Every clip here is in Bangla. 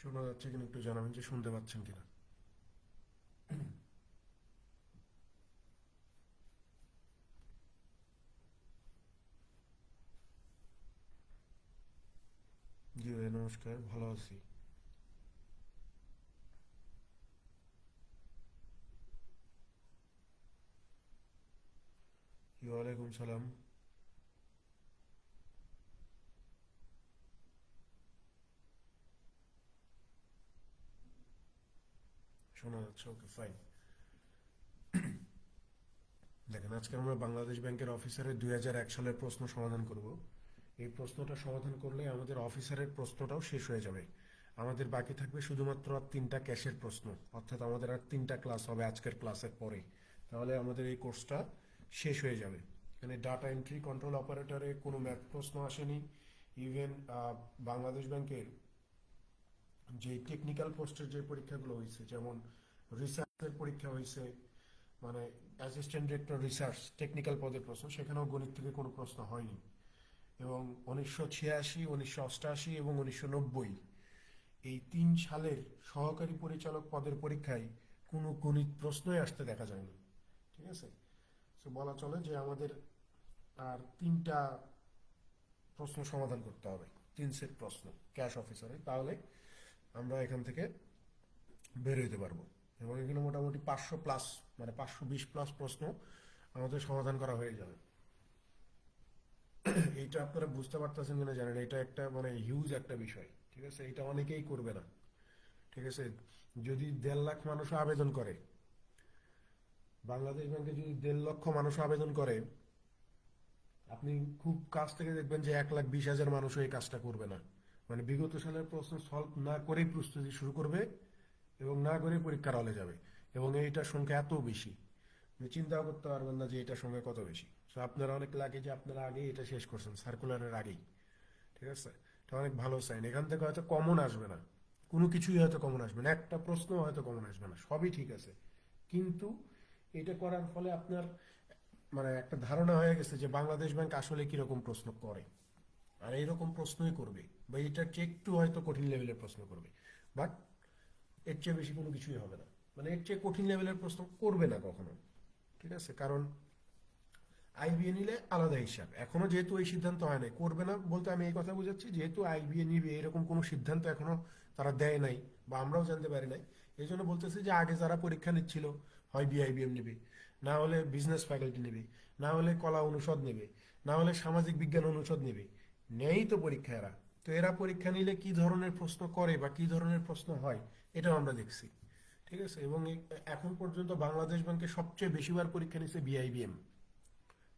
শোনা যাচ্ছে কিনা একটু জানাবেন যে শুনতে পাচ্ছেন কিনা। জি ভাই নমস্কার, ভালো আছি। ওয়ালাইকুম সালাম। শোনা যাচ্ছে, ওকে ফাইন। দেখেন, আজকে আমরা বাংলাদেশ ব্যাংকের অফিসারের 2001 সালের প্রশ্ন সমাধান করব। এই প্রশ্নটা সমাধান করলে আমাদের অফিসারের প্রশ্নটাও শেষ হয়ে যাবে। আমাদের বাকি থাকবে শুধুমাত্র আর 3টা ক্যাশের প্রশ্ন, অর্থাৎ আমাদের আর 3টা ক্লাস হবে আজকের ক্লাসের পরে। তাহলে আমাদের এই কোর্সটা শেষ হয়ে যাবে। এখানে ডাটা এন্ট্রি কন্ট্রোল অপারেটরে কোনো ম্যাথ প্রশ্ন আসেনি। ইভেন বাংলাদেশ ব্যাংকের যে টেকনিক্যাল পোস্টের যে পরীক্ষাগুলো হয়েছে, যেমন রিসার্চের পরীক্ষা হয়েছে, মানে অ্যাসিস্ট্যান্ট ডিরেক্টর রিসার্চ টেকনিক্যাল পদের প্রশ্ন, সেখানেও গণিত থেকে কোনো প্রশ্ন হয়নি। এবং 1986, 1988 এবং 1990 এই 3 সালের সহকারী পরিচালক পদের পরীক্ষায় কোনো গণিত প্রশ্নই আসতে দেখা যায়নি। ঠিক আছে, তো বলা চলে যে আমাদের আর 3টা প্রশ্ন সমাধান করতে হবে, 3 সেট প্রশ্ন ক্যাশ অফিসারে, তাহলে আমরা এখান থেকে বের হইতে পারবো। এবং এখানে মোটামুটি 500+, মানে 520+ প্রশ্ন আমাদের সমাধান করা হয়ে যাবে। এইটা আপনারা বুঝতে পারতেছেন কিনা জানেন, এটা একটা মানে হিউজ একটা বিষয়। ঠিক আছে, এটা অনেকেই করবে না। ঠিক আছে, যদি 1.5 লাখ মানুষ আবেদন করে, বাংলাদেশ ব্যাংকে যদি 1.5 লক্ষ মানুষ আবেদন করে, আপনি খুব কাছ থেকে দেখবেন যে 1,20,000 মানুষও এই কাজটা করবে না। মানে বিগত সালের প্রশ্ন সলভ না করেই প্রস্তুতি শুরু করবে এবং না করে পরীক্ষার হলে যাবে। এবং এইটার সংখ্যা এত বেশি, আপনি চিন্তাও করতে পারবেন না যে এটার সংখ্যা কত বেশি। তো আপনারা অনেক লাগে যে আপনারা আগেই এটা শেষ করছেন, সার্কুলারের আগেই। ঠিক আছে, এটা অনেক ভালো সাইন। এখান থেকে হয়তো কমন আসবে না, কোনো কিছুই হয়তো কমন আসবে না, একটা প্রশ্ন হয়তো কমন আসবে না, সবই ঠিক আছে। কিন্তু এটা করার ফলে আপনার মানে একটা ধারণা হয়ে গেছে যে বাংলাদেশ ব্যাংক আসলে কিরকম প্রশ্ন করে, আর এইরকম প্রশ্নই করবে, বা এটার চেয়ে একটু হয়তো কঠিন লেভেলের প্রশ্ন করবে। বাট এর চেয়ে বেশি কোনো কিছুই হবে না, মানে এর চেয়ে কঠিন লেভেলের প্রশ্ন করবে না কখনো। ঠিক আছে, কারণ আইবিএ নিলে আলাদা হিসাব, এখনো যেহেতু ওই সিদ্ধান্ত হয় নাই, করবে না বলতে আমি এই কথা বুঝাচ্ছি, যেহেতু আইবিএ নিবে এরকম কোনো সিদ্ধান্ত এখনো তারা দেয় নাই, বা আমরাও জানতে পারি নাই। এই জন্য বলতেছি যে আগে যারা পরীক্ষা নিচ্ছিল, হয় বিআইবিএম নেবে, না হলে বিজনেস ফ্যাকাল্টি নেবে, না হলে কলা অনুষদ নেবে, না হলে সামাজিক বিজ্ঞান অনুষদ নেবে, নেই তো পরীক্ষা এরা। তো এরা পরীক্ষা নিলে কি ধরনের প্রশ্ন করে বা কি ধরনের প্রশ্ন হয়, এটাও আমরা দেখছি। ঠিক আছে, এবং এখন পর্যন্ত বাংলাদেশ ব্যাংকে সবচেয়ে বেশিবার পরীক্ষা নিচ্ছে বিআইবিএম।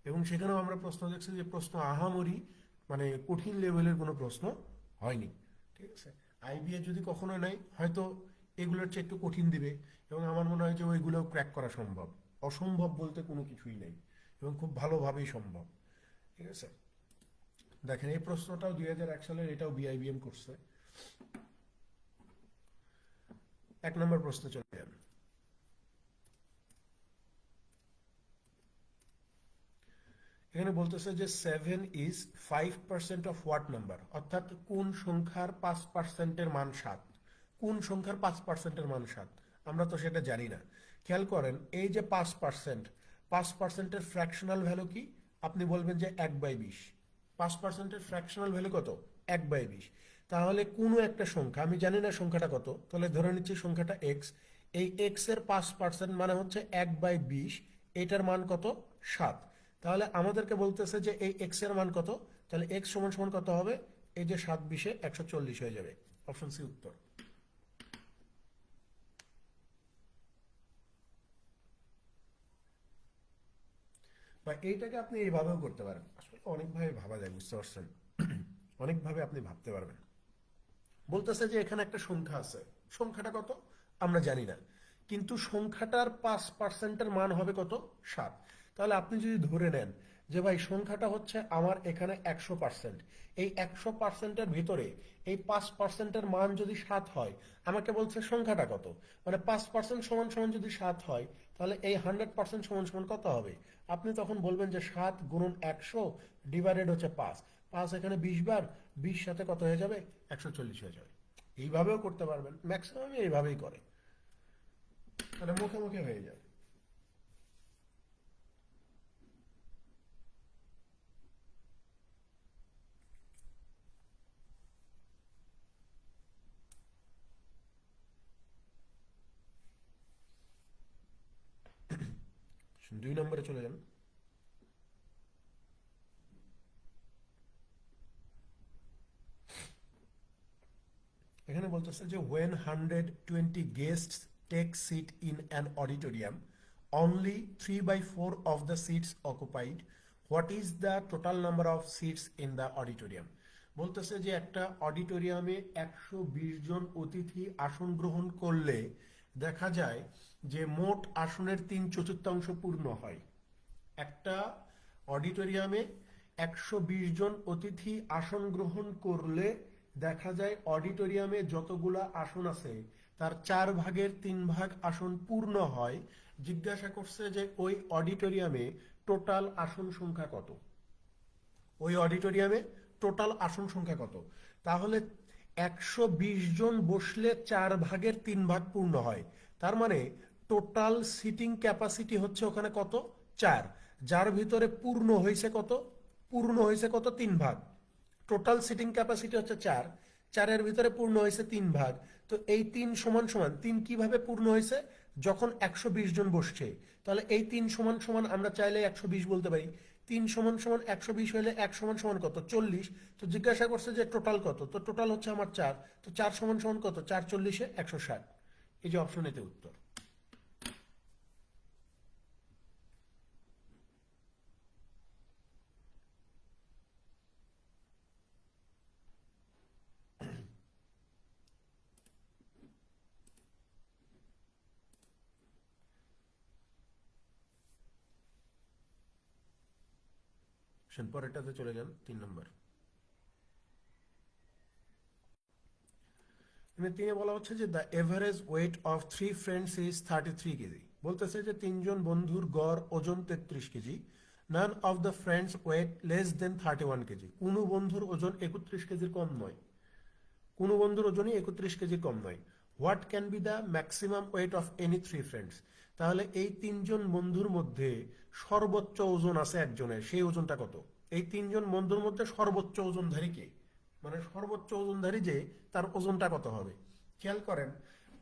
এবং সেখানেও আমরা প্রশ্ন দেখছি যে প্রশ্ন আহামরি মানে কঠিন লেভেলের কোনো প্রশ্ন হয়নি। ঠিক আছে, আইবিএ যদি কখনো নেয় হয়তো এগুলোর চেয়ে একটু কঠিন দিবে, এবং আমার মনে হয় যে ওইগুলোও ক্র্যাক করা সম্ভব। অসম্ভব বলতে কোনো কিছুই নেই, এবং খুব ভালোভাবেই সম্ভব। ঠিক আছে, দেখেন এই প্রশ্নটাও 2001 সালের, এটাও বিআইবিএম করছে। 1 নম্বর প্রশ্ন চলে যান। এখানে বলতেছে যে 7 ইজ 5% অফ হোয়াট নাম্বার, অর্থাৎ কোন সংখ্যার 5%-এর মান 7। কোন সংখ্যার 5%-এর মান 7, আমরা তো সেটা জানি না। খেয়াল করেন, এই যে 5%, 5%-এর ফ্র্যাকশনাল ভ্যালু কি? আপনি বলবেন যে 1/20। 5%-এর ফ্র্যাকশনাল ভ্যালু কত? 1/20। তাহলে কোনো একটা সংখ্যা, আমি জানি না সংখ্যাটা কত, তাহলে ধরে নিচ্ছি সংখ্যাটা এক্স। এই এক্স এর 5% মানে হচ্ছে 1/20, এটার মান কত? 7। তাহলে আমাদেরকে বলতেছে যে এই এক্স এর মান কত, তাহলে এক্স সমান সমান কত হবে? এই যে 7 20 140 হয়ে যাবে। অপশন সি উত্তর। বা এইটাকে আপনি এইভাবেও করতে পারেন, আসলে অনেকভাবে ভাবা যায়, বুঝতে পারছেন? অনেকভাবে আপনি ভাবতে পারবেন। বলতেছে যে এখানে একটা সংখ্যা আছে, সংখ্যাটা কত আমরা জানি না, কিন্তু সংখ্যাটার 5%-এর মান হবে কত? 7। তাহলে আপনি যদি ধরে নেন যে ভাই সংখ্যাটা হচ্ছে আমার এখানে 100%, এই 100%-এর ভিতরে এই 5%-এর মান যদি 7 হয়, আমাকে বলছে সংখ্যাটা কত, মানে 5% সমান সমান যদি 7 হয়, তাহলে এই 100% সমান সমান কত হবে? আপনি তখন বলবেন যে 7 × 100 ডিভাইডেড হচ্ছে 5। 5 এখানে 20 বার, 20 সাথে কত হয়ে যাবে? 140 হয়ে যাবে। এইভাবেও করতে পারবেন, ম্যাক্সিমাম এইভাবেই করে, মানে মুখে মুখে হয়ে যায়। দুই নম্বরে চলে যান। এখানে বলতেছে যে when 120 guests take seat in an auditorium, only 3/4 of the seats occupied, what is the total number of seats in the auditorium? বলতেছে যে একটা অডিটোরিয়ামে 120 জন অতিথি আসন গ্রহণ করলে দেখা যায় যে মোট আসনের 3/4 পূর্ণ হয়। একটা অডিটোরিয়ামে 120 জন অতিথি আসন গ্রহণ করলে দেখা যায় অডিটোরিয়ামে যতগুলা আসন আছে তার 4/3 আসন পূর্ণ হয়। জিজ্ঞাসা করছে যে ওই অডিটোরিয়ামে টোটাল আসন সংখ্যা কত, ওই অডিটোরিয়ামে টোটাল আসন সংখ্যা কত। তাহলে 120 জন বসলে 4/3 পূর্ণ হয়, তার মানে টোটাল সিটিং ক্যাপাসিটি হচ্ছে ওখানে কত, 4, যার ভিতরে পূর্ণ হয়েছে কত, পূর্ণ হয়েছে কত, 3 ভাগ। টোটাল সিটিং ক্যাপাসিটি হচ্ছে 4, 4-এর ভিতরে পূর্ণ হয়েছে 3 ভাগ। তো এই 3 সমান সমান 3 কিভাবে পূর্ণ হয়েছে, যখন 120 জন বসছে, তাহলে এই 3 সমান সমান আমরা চাইলে 120 বলতে পারি। 3 সমান সমান 120 হলে 1 সমান সমান কত, 40। তো জিজ্ঞাসা করছে যে টোটাল কত, তো টোটাল হচ্ছে আমার 4, তো 4 সমান সমান কত, 4 40-এ 160। এই যে অপশন এতে উত্তর। পরেরটাতে চলে যান, 3 নম্বর। মানে তিনি বলা হচ্ছে যে the average weight of 3 friends is 33 KG. বলতেছে যে 3 জন বন্ধুর গড় ওজন 33 KG. None of the friends weight less than 31 KG. কোনো বন্ধুর ওজন 31 কেজির কম নয়, কোনো বন্ধুর ওজনই 31 কেজির কম নয়। What can be the maximum weight of any 3 friends? তাহলে এই 3 জন বন্ধুর মধ্যে সর্বোচ্চ ওজন আছে একজনের, সেই ওজনটা কত? এই 3 জন বন্ধুর মধ্যে সর্বোচ্চ ওজনধারী কে, মানে সর্বোচ্চ ওজনধারী যে, তার ওজনটা কত হবে? খেয়াল করেন,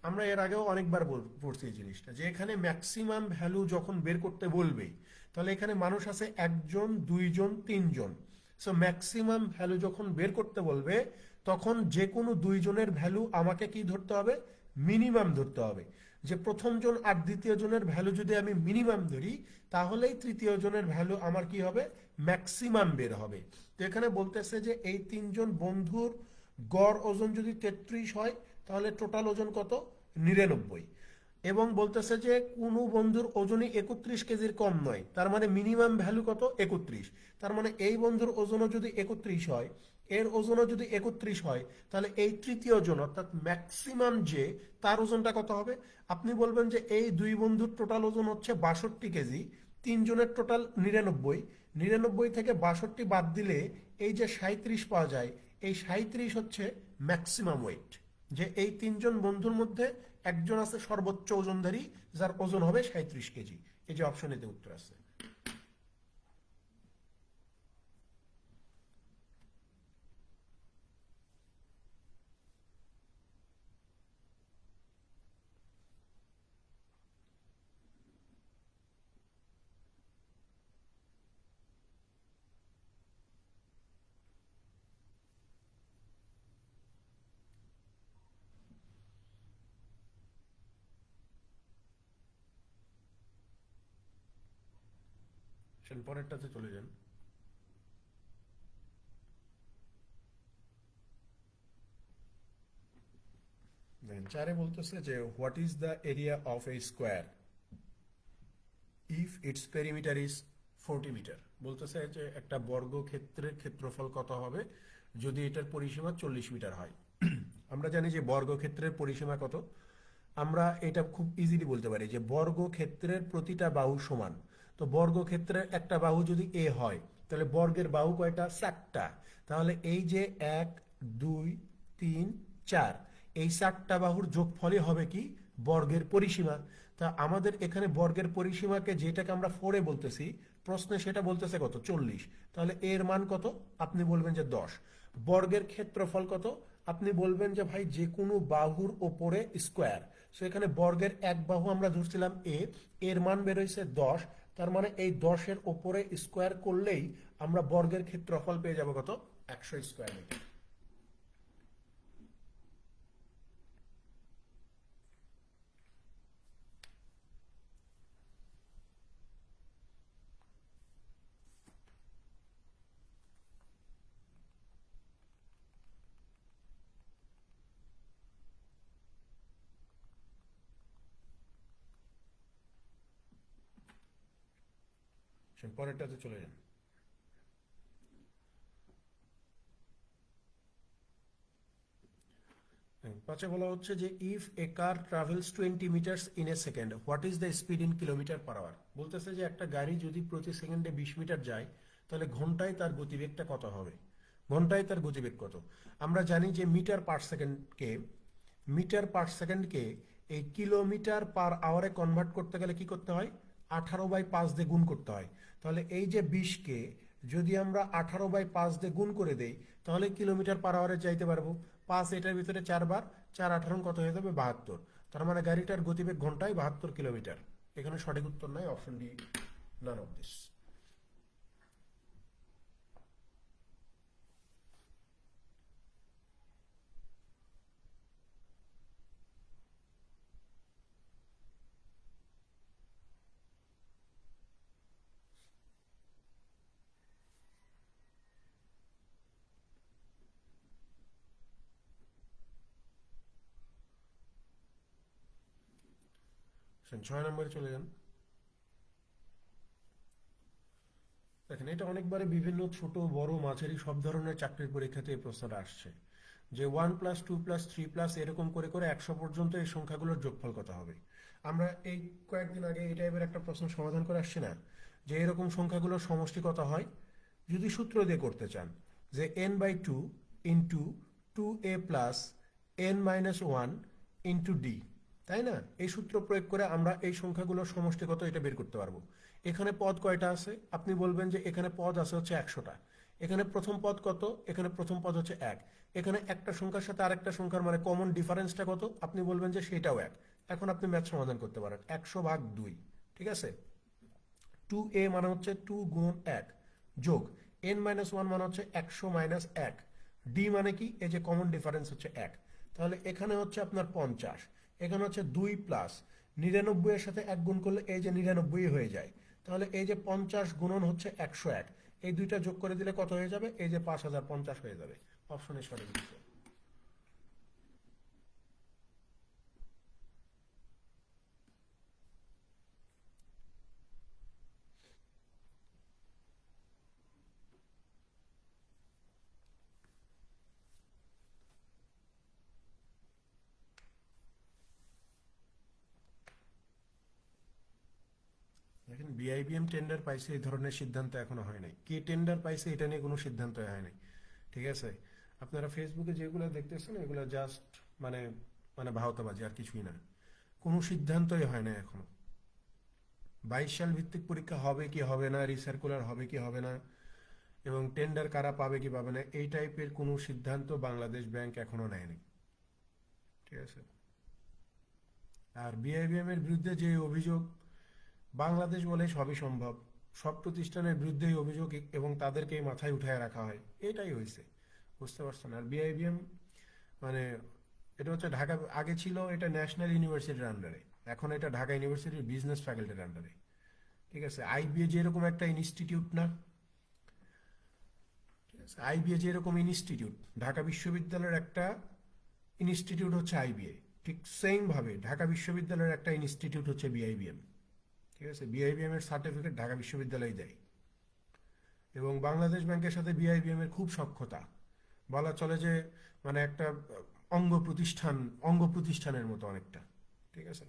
আমরা এর আগেও অনেকবার পড়ছি এই জিনিসটা, যে এখানে ম্যাক্সিমাম ভ্যালু যখন বের করতে বলবে, তাহলে এখানে মানুষ আছে 1 জন, 2 জন, 3 জন। সো ম্যাক্সিমাম ভ্যালু যখন বের করতে বলবে, তখন যে কোনো 2 জনের ভ্যালু আমাকে কি ধরতে হবে, মিনিমাম ধরতে হবে। যে প্রথম জন আর দ্বিতীয় জনের ভ্যালু যদি আমি মিনিমাম ধরি, তাহলেই তৃতীয় জনের ভ্যালু আমার কি হবে, ম্যাক্সিমাম বের হবে। তো এখানে বলতেছে যে এই 3 জন বন্ধুর গড় ওজন যদি 33 হয়, তাহলে টোটাল ওজন কত, 99। এবং বলতেছে যে কোনো বন্ধুর ওজনই 31 কেজির কম নয়, তার মানে মিনিমাম ভ্যালু কত, 31। তার মানে এই বন্ধুর ওজনও যদি 31 হয়, এর ওজনও যদি 31 হয়, তাহলে এই তৃতীয় জন অর্থাৎ ম্যাক্সিমাম যে, তার ওজনটা কত হবে? আপনি বলবেন যে এই 2 বন্ধুর টোটাল ওজন হচ্ছে 62 কেজি, 3 জনের টোটাল 99, 99 থেকে 62 বাদ দিলে এই যে 37 পাওয়া যায়, এই 37 হচ্ছে ম্যাক্সিমাম ওয়েট। যে এই 3 জন বন্ধুর মধ্যে একজন আছে সর্বোচ্চ ওজনধারী, যার ওজন হবে 37 কেজি। এই যে অপশন এতে উত্তর আছে। পরেরটাতে চলে যান। দেখেন 4-এ বলতেছে যে what is the area of a square if its perimeter is 40 metre. বলতেছে যে একটা বর্গক্ষেত্রের ক্ষেত্রফল কত হবে যদি এটার পরিসীমা 40 মিটার হয়। আমরা জানি যে বর্গক্ষেত্রের পরিসীমা কত। আমরা এটা খুব ইজিলি বলতে পারি যে বর্গক্ষেত্রের প্রতিটা বাহু সমান। তো বর্গক্ষেত্রের একটা বাহু যদি এ হয়, তাহলে বর্গের বাহু কয়টা, 4টা। তাহলে এই যে 1, 2, 3, 4, এই চারটা বাহুর যোগফলই হবে কি বর্গের পরিসীমা। তা আমাদের এখানে বর্গের পরিসীমাকে যেটাকে আমরা 4 বলতেছি, প্রশ্নে সেটা বলতেছে কত 40। তাহলে এর মান কত? আপনি বলবেন যে 10। বর্গের ক্ষেত্রফল কত? আপনি বলবেন যে ভাই যে কোনো বাহুর ওপরে স্কোয়ার। সো এখানে বর্গের এক বাহু আমরা ধরছিলাম এ, এর মান বেরোইছে 10। তার মানে এই 10-এর ওপরে স্কোয়ার করলেই আমরা বর্গের ক্ষেত্রফল পেয়ে যাব কত? 100 স্কোয়ার মিটার। পরেরটাতে চলে যান। পাঁচে বলা হচ্ছে যে if a car travels 20 metres in a second, what is the speed in kilometre per hour. বলতেছে যে একটা গাড়ি যদি প্রতি সেকেন্ডে 20 মিটার যায়, তাহলে ঘন্টায় তার গতিবেগটা কত হবে? ঘন্টায় তার গতিবেগ কত? আমরা জানি যে মিটার পার সেকেন্ডকে এই কিলোমিটার পার আওয়ারে কনভার্ট করতে গেলে কি করতে হয়? 18/5 দিয়ে গুণ করতে হয়। তাহলে এই যে 20-কে যদি আমরা 18/5 দিয়ে গুণ করে দেই, তাহলে কিলোমিটার পার আওয়ারে যাইতে পারবো। 5 এটার ভিতরে 4 বার, 4 × 18 কত হয়ে যাবে? 72। তার মানে গাড়িটার গতিবেগ ঘন্টায় 72 কিলোমিটার। এখানে সঠিক উত্তর নাই, option D, none of this. ছয় নম্বরে চলে যান। দেখেন, এটা অনেকবারে বিভিন্ন ছোট বড় মাঝারি সব ধরনের চাকরির পরীক্ষাতে এই প্রশ্নটা আসছে যে 1+2+3+ এরকম করে করে 100 পর্যন্ত এই সংখ্যাগুলোর যোগফল কত হবে। আমরা এই কয়েকদিন আগে এই টাইপের একটা প্রশ্ন সমাধান করে আসছি না, যে এরকম সংখ্যাগুলোর সমষ্টি কত হয় যদি সূত্র দিয়ে করতে চান, যে n/2 into 2a plus n-1 into D, তাই না? এই সূত্র প্রয়োগ করে আমরা এই সংখ্যাগুলোর সমষ্টি কত এটা বের করতে পারবো। এখানে পদ কয়টা আছে? আপনি বলবেন যে এখানে পদ আছে হচ্ছে 100টা। এখানে প্রথম পদ কত? এখানে প্রথম পদ হচ্ছে 1। এখানে একটা সংখ্যার সাথে আরেকটা সংখ্যার মানে কমন ডিফারেন্সটা কত? আপনি বলবেন যে সেটাও 1। এখন আপনি ম্যাথ সমাধান করতে পারেন। 100/2, ঠিক আছে? 2a মানে হচ্ছে 2 গুণ 1 যোগ n-1 মানে হচ্ছে 100 - 1। ডি মানে কি? এই যে কমন ডিফারেন্স হচ্ছে 1। তাহলে এখানে হচ্ছে আপনার 50, এখানে হচ্ছে 2 প্লাস 99 এর সাথে 1 গুণ করলে এই যে 99 হয়ে যায়। তাহলে এই যে 50 গুণন হচ্ছে 101, এই দুইটা যোগ করে দিলে কত হয়ে যাবে? এই যে 5050 হয়ে যাবে। অপশনে সঠিক উত্তর। দেখেন, বিআইবিএম টেন্ডার পাইছে এই ধরনের সিদ্ধান্ত এখনো হয় নাই। কে টেন্ডার পাইছে এটা নিয়ে কোনো সিদ্ধান্ত হয় নাই, ঠিক আছে? আপনারা ফেসবুকে যেগুলো দেখতেছেন এগুলো জাস্ট মানে মানে ভাওতাবাজি, আর কিছুই না। কোনো সিদ্ধান্তই হয় না এখনো। 22 সাল ভিত্তিক পরীক্ষা হবে কি হবে না, রিসার্কুলার হবে কি হবে না, এবং টেন্ডার কারা পাবে কি পাবে না, এই টাইপের কোনো সিদ্ধান্ত বাংলাদেশ ব্যাংক এখনো নেয়নি, ঠিক আছে? আর বিআইবিএম এর বিরুদ্ধে যে অভিযোগ, বাংলাদেশ বলে সবই সম্ভব, সব প্রতিষ্ঠানের বিরুদ্ধেই অভিযোগ এবং তাদেরকেই মাথায় উঠায় রাখা হয়, এটাই হয়েছে। বুঝতে পারছেন? আর বিআইবিএম মানে এটা হচ্ছে ঢাকা, আগে ছিল এটা ন্যাশনাল ইউনিভার্সিটির আন্ডারে, এখন এটা ঢাকা ইউনিভার্সিটির বিজনেস ফ্যাকাল্টির আন্ডারে, ঠিক আছে? আইবিএ যেরকম একটা ইনস্টিটিউট না, ঠিক আছে? আইবিএ যেরকম ইনস্টিটিউট, ঢাকা বিশ্ববিদ্যালয়ের একটা ইনস্টিটিউট হচ্ছে আইবিএ, ঠিক সেম ভাবে ঢাকা বিশ্ববিদ্যালয়ের একটা ইনস্টিটিউট হচ্ছে বিআইবিএম, ঠিক আছে? বিআইবিএম এর সার্টিফিকেট ঢাকা বিশ্ববিদ্যালয় দেয়। এবং বাংলাদেশ ব্যাংকের সাথে বিআইবিএম এর খুব সখ্যতা, বলা চলে যে মানে একটা অঙ্গ প্রতিষ্ঠানের মতো অনেকটা, ঠিক আছে?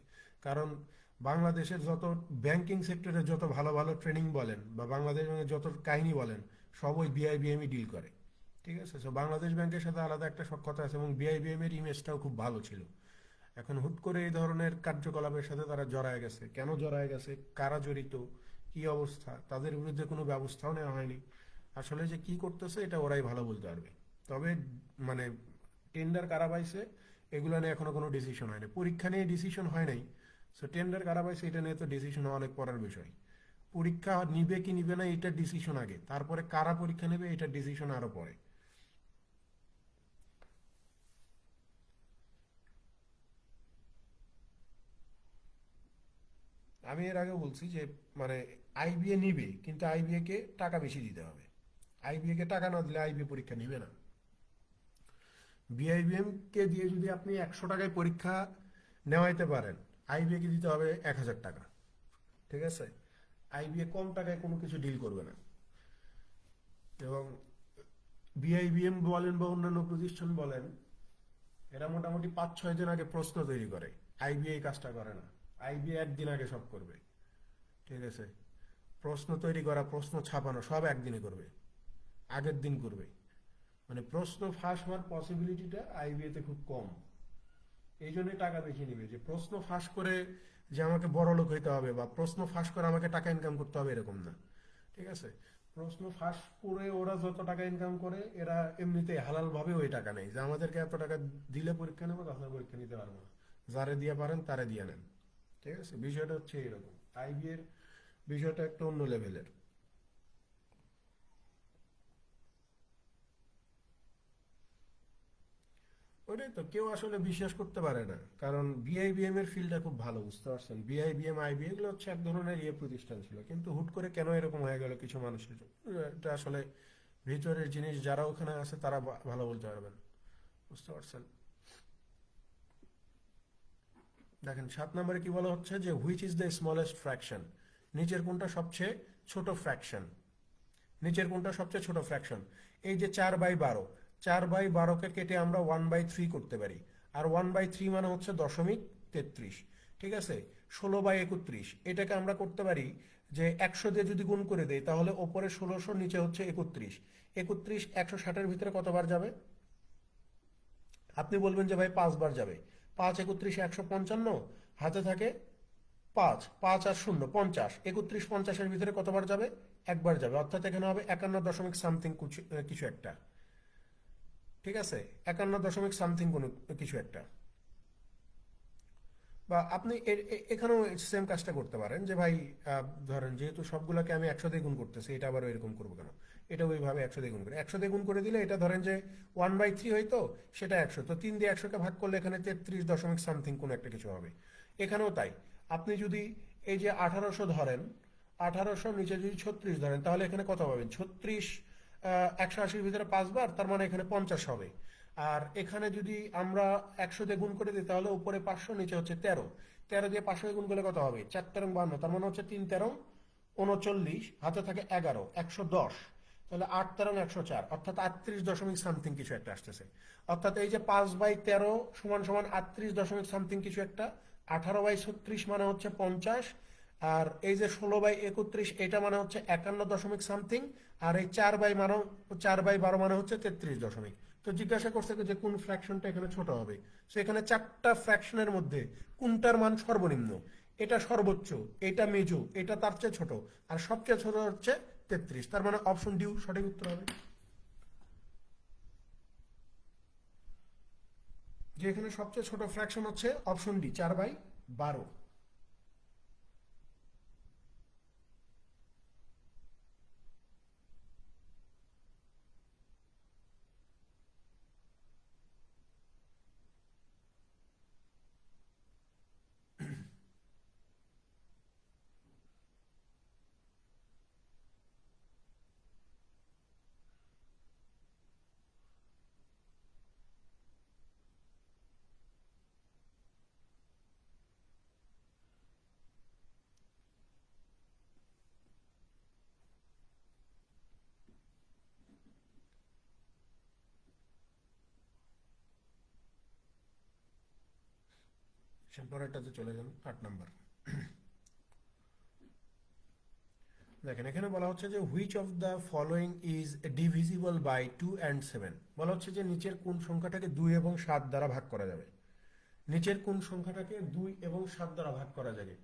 কারণ বাংলাদেশের যত ব্যাংকিং সেক্টরে যত ভালো ভালো ট্রেনিং বলেন বা বাংলাদেশ ব্যাংকের যত কাহিনী বলেন, সব ওই বিআইবিএমই ডিল করে, ঠিক আছে, সো বাংলাদেশ ব্যাংকের সাথে আলাদা একটা সখ্যতা আছে এবং বিআইবিএম এর ইমেজটাও খুব ভালো ছিল। এখন হুট করে এই ধরনের কার্যকলাপের সাথে তারা জড়ায় গেছে, কেন জড়ায় গেছে, কারা জড়িত, কি অবস্থা, তাদের বিরুদ্ধে কোনো ব্যবস্থাও নেওয়া হয়নি। আসলে যে কি করতেছে এটা ওরাই ভালো বলতে পারবে। তবে মানে টেন্ডার কারা পাইছে এগুলো নিয়ে এখনো কোনো ডিসিশন হয়নি, পরীক্ষা নিয়ে ডিসিশন হয় নাই। সো টেন্ডার কারা পাইছে এটা নিয়ে তো ডিসিশন হওয়া অনেক পরের বিষয়। পরীক্ষা নিবে কি নিবে না এটা ডিসিশন আগে, তারপরে কারা পরীক্ষা নেবে এটা ডিসিশন আরো পরে। আমি এর আগে বলছি যে মানে আইবিএ নিবে, কিন্তু আইবিএ কে টাকা বেশি দিতে হবে। আইবিএ কে টাকা না দিলে আইবিএ পরীক্ষা নিবে না। বিআইবিএম কে দিয়ে যদি আপনি 100 টাকায় পরীক্ষা নেওয়াইতে পারেন, আইবিএ কে দিতে হবে 1000 টাকা। ঠিক আছে, আইবিএ কম টাকায় কোনো কিছু ডিল করবে না। এবং বিআইবিএম বলেন বা অন্যান্য প্রতিষ্ঠান বলেন, এরা মোটামুটি 5-6 দিন আগে প্রশ্ন তৈরি করে। আইবিএ এই কাজটা করে না, আইবিএ একদিন আগে সব করবে। ঠিক আছে, প্রশ্ন তৈরি করা, প্রশ্ন ছাপানো সব একদিনে করবে, আগের দিন করবে। মানে প্রশ্ন ফাঁস হওয়ার পসিবিলিটিটা আইবিএ তে খুব কম। এই জন্যই টাকা বেশি নিবে, যে প্রশ্ন ফাঁস করে যে আমাকে বড় লোক হইতে হবে বা প্রশ্ন ফাঁস করে আমাকে টাকা ইনকাম করতে হবে এরকম না। ঠিক আছে, প্রশ্ন ফাঁস করে ওরা যত টাকা ইনকাম করে এরা এমনিতেই হালাল ভাবে ওই টাকা নেই, যে আমাদেরকে এত টাকা দিলে পরীক্ষা নেবো, তাহলে পরীক্ষা নিতে পারবো না। যারে দিয়ে পারেন তারে দিয়ে নেন। ঠিক আছে, বিষয়টা হচ্ছে এরকম। আইবি এর বিষয়টা একটা অন্য লেভেলের। ওটাই তো, কেউ আসলে বিশ্বাস করতে পারে না, কারণ বিআইবিএম এর ফিল্ডটা খুব ভালো, বুঝতে পারছেন। বিআইবিএম আইবি এগুলো হচ্ছে এক ধরনের প্রতিষ্ঠান ছিল, কিন্তু হুট করে কেন এরকম হয়ে গেল কিছু মানুষের জন্য, এটা আসলে ভিতরের জিনিস যারা ওখানে আছে তারা ভালো বলতে পারবেন। বুঝতে পারছেন। দেখেন 7 নম্বরে কি বলা হচ্ছে, যে which is the smallest fraction, নিচের কোনটা সবচেয়ে ছোট ফ্র্যাকশন। নিচের কোনটা সবচেয়ে ছোট ফ্র্যাকশন। এই যে 4/12, 4/12কে কেটে আমরা 1/3 করতে পারি। আর 1/3 মানে হচ্ছে 0.33। ঠিক আছে, 16/31 এটাকে আমরা করতে পারি যে 100 দিয়ে যদি গুণ করে দেই তাহলে ওপরে 1600, নিচে হচ্ছে 31। 31 160-এর ভিতরে কতবার যাবে? আপনি বলবেন যে ভাই 5 বার যাবে। 5 31 155, হাতে থাকে 5, 5 আর 0 50, 31 50-এর ভিতরে কতবার যাবে? একবার যাবে, অর্থাৎ এখানে হবে 51 দশমিক সামথিং কিছু একটা। ঠিক আছে, 51 দশমিক সামথিং কোনো কিছু একটা। বা আপনি এখানেও সেম কাজটা করতে পারেন যে ভাই ধরেন যেহেতু সবগুলোকে আমি 100 দিয়ে গুণ করতেছি, এটা আবার এরকম করবো কেন, এটা ওইভাবে 100 দিয়ে গুণ করে, 100 দিয়ে গুণ করে দিলে এটা ধরেন যে 1/3 হইতো, সেটা 100, তো 3 দিয়ে 100কে ভাগ করলে এখানে 33 দশমিক সামথিং কোনো একটা কিছু হবে। এখানেও তাই, আপনি যদি এই যে 1800 ধরেন, 1800 নিচে যদি 36 ধরেন, তাহলে এখানে কত পাবেন? 36 180-র ভিতরে 5 বার, তার মানে এখানে 50 হবে। আর এখানে যদি আমরা 100 দিয়ে গুণ করে দিই তাহলে উপরে 500, নিচে হচ্ছে 13। 13 দিয়ে 500 গুণ করলে কত হবে? 4 তেরং 52, তার মানে হচ্ছে 3 তেরং 39, হাতে থাকে 11, 110। তাহলে 8 তেরং 104, অর্থাৎ 38 দশমিক সামথিং কিছু একটা আসতেছে। অর্থাৎ এই যে 5/13 সমান সমান 38 দশমিক সামথিং কিছু একটা। 18/36 মানে হচ্ছে 50। আর এই যে 16/31 এটা মানে হচ্ছে 51 দশমিক সামথিং। আর এই 4/12 মানে হচ্ছে 33 দশমিক। তো জিজ্ঞাসা করছে যে কোন ফ্র্যাকশনটা এখানে ছোট হবে। সো এখানে 4টা ফ্র্যাকশনের মধ্যে কোনটার মান সর্বনিম্ন? এটা সর্বোচ্চ, এটা মেজো, এটা তার চেয়ে ছোট, আর সবচেয়ে ছোট হচ্ছে 33। তার মানে অপশন ডি সঠিক উত্তর হবে। যে এখানে সবচেয়ে ছোট ফ্র্যাকশন হচ্ছে অপশন ডি, 4/12। পরেরটাতে চলে যান, 8 নাম্বার। দেখেন এখানে বলা হচ্ছে যে which of the following is divisible by 2 and 7। বলা হচ্ছে যে নিচের কোন সংখ্যাটাকে 2 এবং 7 দ্বারা ভাগ করা যাবে। নিচের কোন সংখ্যাটাকে 2 এবং 7 দ্বারা ভাগ করা যাবে?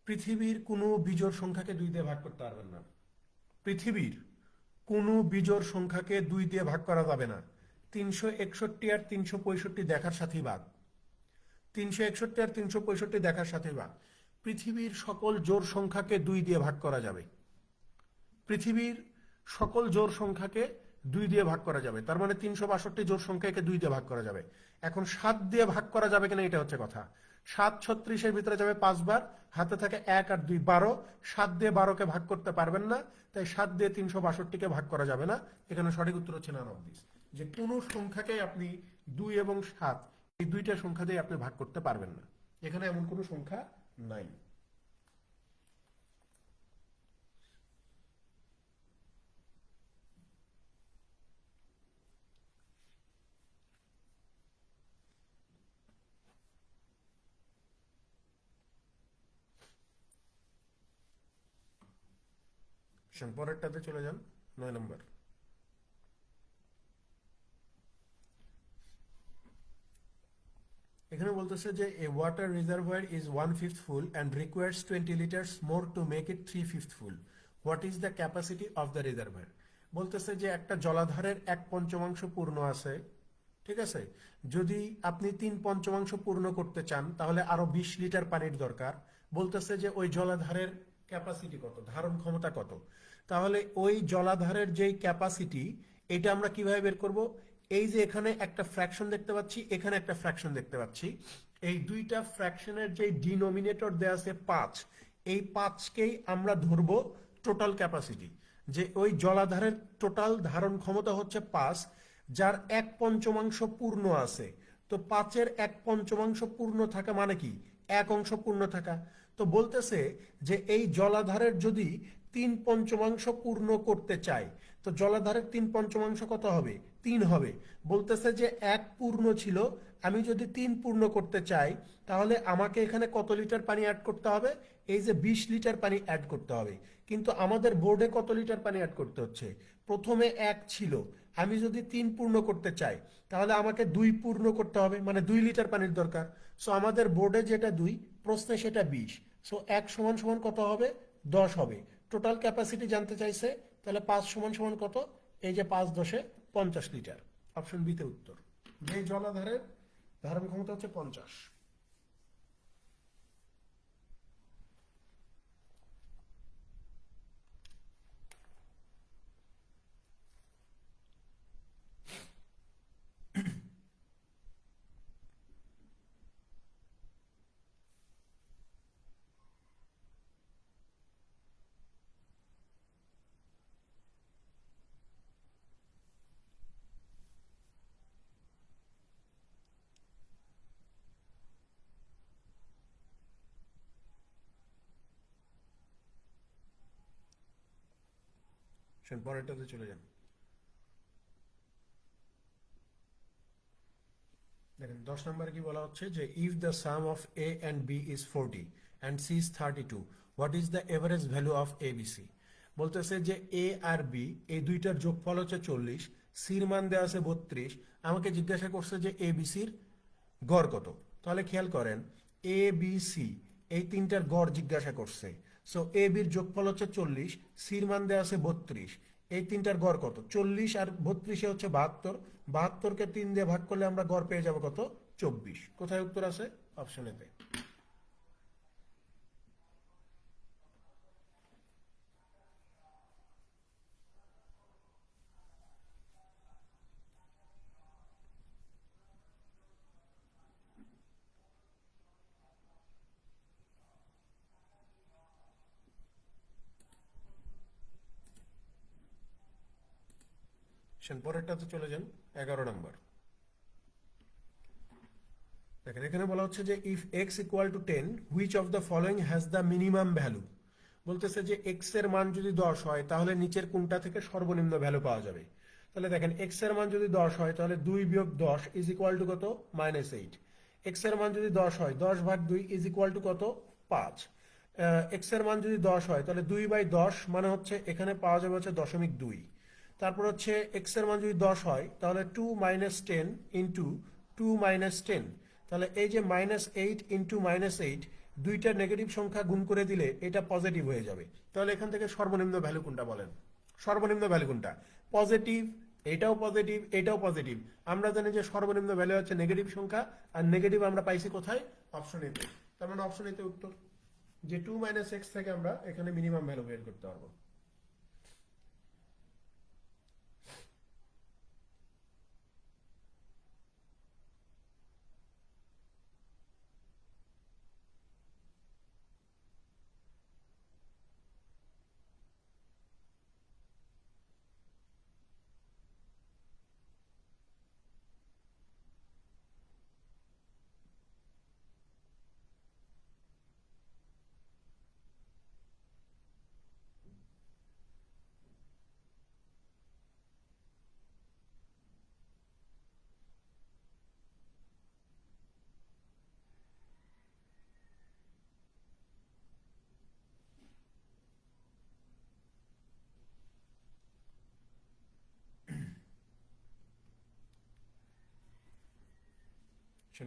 পৃথিবীর কোনো বিজোড় সংখ্যাকে 2 দিয়ে ভাগ করতে পারবেন না। পৃথিবীর কোনো বিজোড় সংখ্যাকে 2 দিয়ে ভাগ করা যাবে না। 361 আর 365 দেখার সাথেই ভাগ। 361 আর 365 দেখার সাথেই ভাগ। পৃথিবীর সকল জোড় সংখ্যাকে 2 দিয়ে ভাগ করা যাবে। পৃথিবীর সকল জোড় সংখ্যাকে 2 দিয়ে ভাগ করা যাবে, তার মানে 362 জোড় সংখ্যাকে 2 দিয়ে ভাগ করা যাবে। এখন 7 দিয়ে ভাগ করা যাবে কিনা এটা হচ্ছে কথা। 7 36-এর ভিতরে যাবে 5 বার, হাতে থাকে 1 আর 2 12, 7 দিয়ে 12কে ভাগ করতে পারবেন না, তাই 7 দিয়ে 362কে ভাগ করা যাবে না। এখানে সঠিক উত্তর হচ্ছে নান অফ দিস, যে কোনো সংখ্যাকে আপনি 2 এবং 7 এই দুইটা সংখ্যা দিয়ে আপনি ভাগ করতে পারবেন না। এখানে এমন কোনো সংখ্যা নাই। পরেরটাতে চলে যান, 9 নম্বর। এখানে বলতেছে যে a water reservoir is 1/5 full and requires 20 litres more to make it 3/5 full. What is the capacity of the reservoir? বলতেছে যে একটা জলাধারের 1/5 পূর্ণ আছে, ঠিক আছে। যদি আপনি 3/5 পূর্ণ করতে চান তাহলে আরো 20 লিটার পানির দরকার। বলতেছে যে ওই জলাধারের ক্যাপাসিটি কত, ধারণ ক্ষমতা কত। তাহলে ওই জলাধারের যেই ক্যাপাসিটি, এটা আমরা কিভাবে বের করব? এই যে এখানে একটা ফ্র্যাকশন দেখতে পাচ্ছি, এখানে একটা ফ্র্যাকশন দেখতে পাচ্ছি, এই দুইটা ফ্র্যাকশনের যে ডিনোমিনেটর দেয়া আছে 5, এই 5কেই আমরা ধরবো টোটাল ক্যাপাসিটি। যে ওই জলাধারের টোটাল ধারণ ক্ষমতা হচ্ছে 5, যার 1/5 পূর্ণ আছে। তো 5-এর 1/5 পূর্ণ থাকা মানে কি? 1 অংশ পূর্ণ থাকা। তো বলতেছে যে এই জলাধারের যদি 3/5 পূর্ণ করতে চাই, তো জলাধারের 3/5 কত হবে? 3 হবে। বলতেছে যে 1 পূর্ণ ছিল, আমি যদি 3 পূর্ণ করতে চাই তাহলে আমাকে এখানে কত লিটার পানি অ্যাড করতে হবে? এই যে 20 লিটার পানি অ্যাড করতে হবে। কিন্তু আমাদের বোর্ডে কত লিটার পানি অ্যাড করতে হচ্ছে? প্রথমে 1 ছিল, আমি যদি 3 পূর্ণ করতে চাই তাহলে আমাকে 2 পূর্ণ করতে হবে, মানে 2 লিটার পানির দরকার। সো আমাদের বোর্ডে যেটা 2, প্রশ্নে সেটা 20। সো 1 সমান সমান কত হবে? 10 হবে। টোটাল ক্যাপাসিটি জানতে চাইছে, তাহলে 5 সমান সমান কত? এই যে 5 10-এ 50 লিটার। অপশন বিতে উত্তর। যে জলাধারের ধারণ ক্ষমতা হচ্ছে 50। পরেরটাতে চলে যান। দেখেন 10 নম্বরে কি বলা হচ্ছে যে if the sum of A and B is 40 and C is 32, what is the average value of A B C? বলতেছে যে এ আর বি এই দুইটার যোগফল হচ্ছে 40, সির মান দেওয়া আছে 32। আমাকে জিজ্ঞাসা করছে যে এ বি সির গড় কত। তাহলে খেয়াল করেন, এ বি সি এই তিনটার গড় জিজ্ঞাসা করছে। সো এ বির যোগফল হচ্ছে 40, সির মান দেওয়া আছে 32, এই তিনটার গড় কত? 40 আর 32 হচ্ছে 72। 72কে 3 দিয়ে ভাগ করলে আমরা গড় পেয়ে যাবো কত? 24। কোথায় উত্তর আছে? অপশন এতে। পরেরটাতে চলে যান, 11 নম্বর। দেখেন এখানে বলা হচ্ছে যে if x equal to 10, which of the following has the minimum value? বলতেছে যে এক্স এর মান যদি 10 হয় তাহলে নিচের কোনটা থেকে সর্বনিম্ন ভ্যালু পাওয়া যাবে? তাহলে দেখেন এক্স এর মান যদি 10 হয় তাহলে 2 বিয়োগ 10 ইজ ইকুয়াল টু কত? -8। এক্স এর মান যদি 10 হয় 10 ভাগ 2 ইজ ইকুয়াল টু কত? 5। এক্স এর মান যদি 10 হয় তাহলে 2/10 মানে হচ্ছে এখানে পাওয়া যাবে হচ্ছে 0.2। তারপর হচ্ছে এক্স এর মান যদি 10 হয় তাহলে 2 - 10 ইন্টু 2 - 10, তাহলে এই যে -8 ইন্টু -8 দুইটা নেগেটিভ সংখ্যা গুণ করে দিলে এটা পজিটিভ হয়ে যাবে। তাহলে এখান থেকে সর্বনিম্ন ভ্যালু কোনটা বলেন? সর্বনিম্ন ভ্যালু কোনটা? পজিটিভ, এটাও পজিটিভ, এটাও পজিটিভ। আমরা জানি যে সর্বনিম্ন ভ্যালু হচ্ছে নেগেটিভ সংখ্যা, আর নেগেটিভ আমরা পাইছি কোথায়? অপশন এতে। তার মানে অপশন এতে উত্তর, যে 2 - x থেকে আমরা এখানে মিনিমাম ভ্যালু বের করতে পারবো।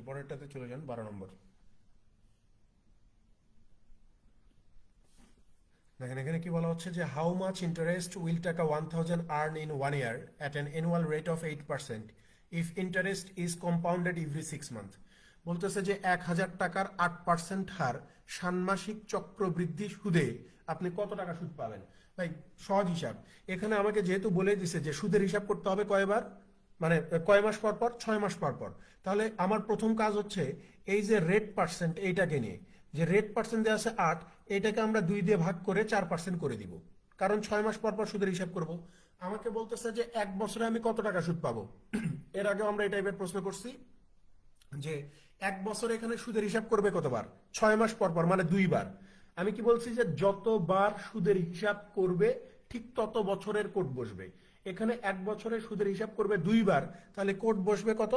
পরেরটাতে চলে যান, 12 নম্বর। দেখেন এখানে কি বলা হচ্ছে যে হাউ মাচ ইন্টারেস্ট উইল টাকা 1000 earn in 1 year at an annual rate of 8% if interest is compounded every 6 month। বলতেছে যে 1000 টাকার 8% হার ষান্মাসিক চক্রবৃদ্ধি সুদে আপনি কত টাকা সুদ পাবেন? ভাই সহজ হিসাব, এখানে আমাকে যেহেতু বলে দিছে যে সুদের হিসাব করতে হবে কয়বার, মানে কয় মাস পর পর? 6 মাস পর পর। তাহলে আমার প্রথম কাজ হচ্ছে এই যে রেট পার্সেন্ট এইটাকে নিয়ে, যে রেট পার্সেন্ট দেওয়া আছে 8, এটাকে আমরা 2 দিয়ে ভাগ করে 4% করে দিব, কারণ 6 মাস পর পর সুদের হিসাব করব। আমাকে বলতেছে যে 1 বছরে আমি কত টাকা সুদ পাবো। এর আগেও আমরা এই টাইপের প্রশ্ন করছি যে 1 বছরে এখানে সুদের হিসাব করবে কতবার? 6 মাস পর পর, মানে 2 বার। আমি কি বলছি যে যতবার সুদের হিসাব করবে ঠিক তত বছরের কোট বসবে। এখানে 1 বছরে সুদের হিসাব করবে 2 বার, তাহলে কোট বসবে কত?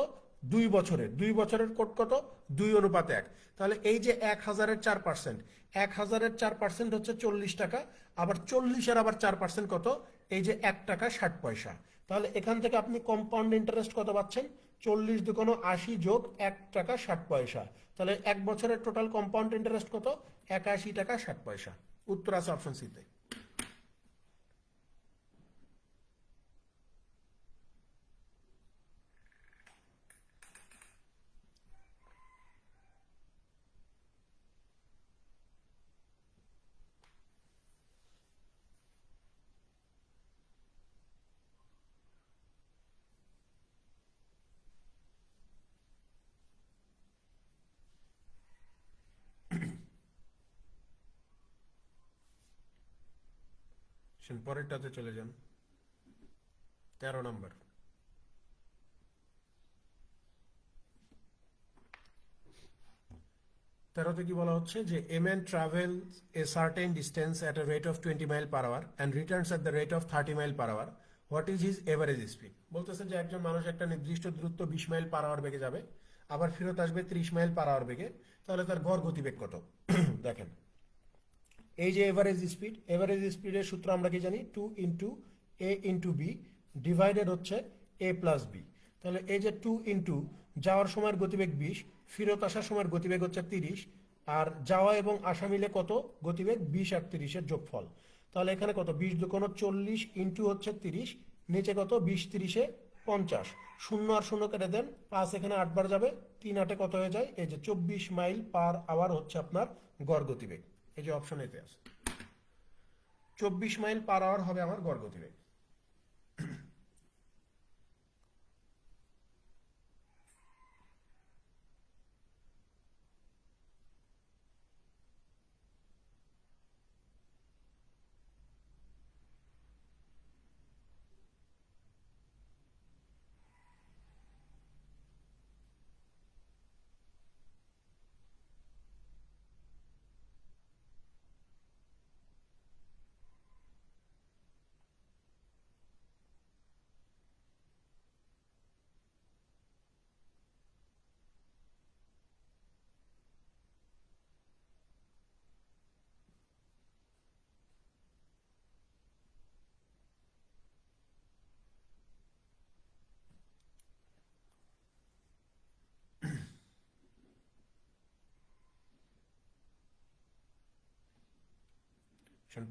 2 বছরের। 2 বছরের কোট কত? 2:1। তাহলে এই যে 1000-এর 4%, 1000-এর 4% হচ্ছে 40 টাকা, আবার 40-এর আবার 4% কত? এই যে 1 টাকা 60 পয়সা। তাহলে এখান থেকে আপনি কম্পাউন্ড ইন্টারেস্ট কত পাচ্ছেন? 40 × 80 যোগ 1 টাকা 60 পয়সা। তাহলে 1 বছরের টোটাল কম্পাউন্ড ইন্টারেস্ট কত? 81 টাকা 60 পয়সা। উত্তর আছে অপশন সিতে। পরেরটাতে চলে যান, 13 নম্বর। তেরোতে কি বলা হচ্ছে যে a man travel a certain distance at a rate of 20 mile per hour and returns at the rate of 30 mile per hour, what is his average speed? বলতেছে যে একজন মানুষ একটা নির্দিষ্ট দূরত্ব 20 মাইল/আওয়ার বেগে যাবে, আবার ফেরত আসবে 30 মাইল/আওয়ার বেগে, তাহলে তার গড় গতিবেগ কত? দেখেন এই যে এভারেজ স্পিড, এভারেজ স্পিডের সূত্র আমরা কি জানি? 2 × a × b ডিভাইডেড হচ্ছে a+b। তাহলে এই যে 2 যাওয়ার সময়ের গতিবেগ 20, ফেরত আসার সময়ের গতিবেগ হচ্ছে 30, আর যাওয়া এবং আসা মিলে কত গতিবেগ? 20 আর 30-এর যোগফল। তাহলে এখানে কত? 20×2 = 40 ইন্টু হচ্ছে 30, নিচে কত? 20 × 30 = 50। শূন্য আর শূন্য কেটে দেন, 5 এখানে 8 বার যাবে, 3 × 8 কত হয়ে যায়? এই যে 24 মাইল/আওয়ার হচ্ছে আপনার গড় গতিবেগ। এই যে অপশন এতে আছে 24 মাইল/আওয়ার হবে আমার গড় গতিবেগ।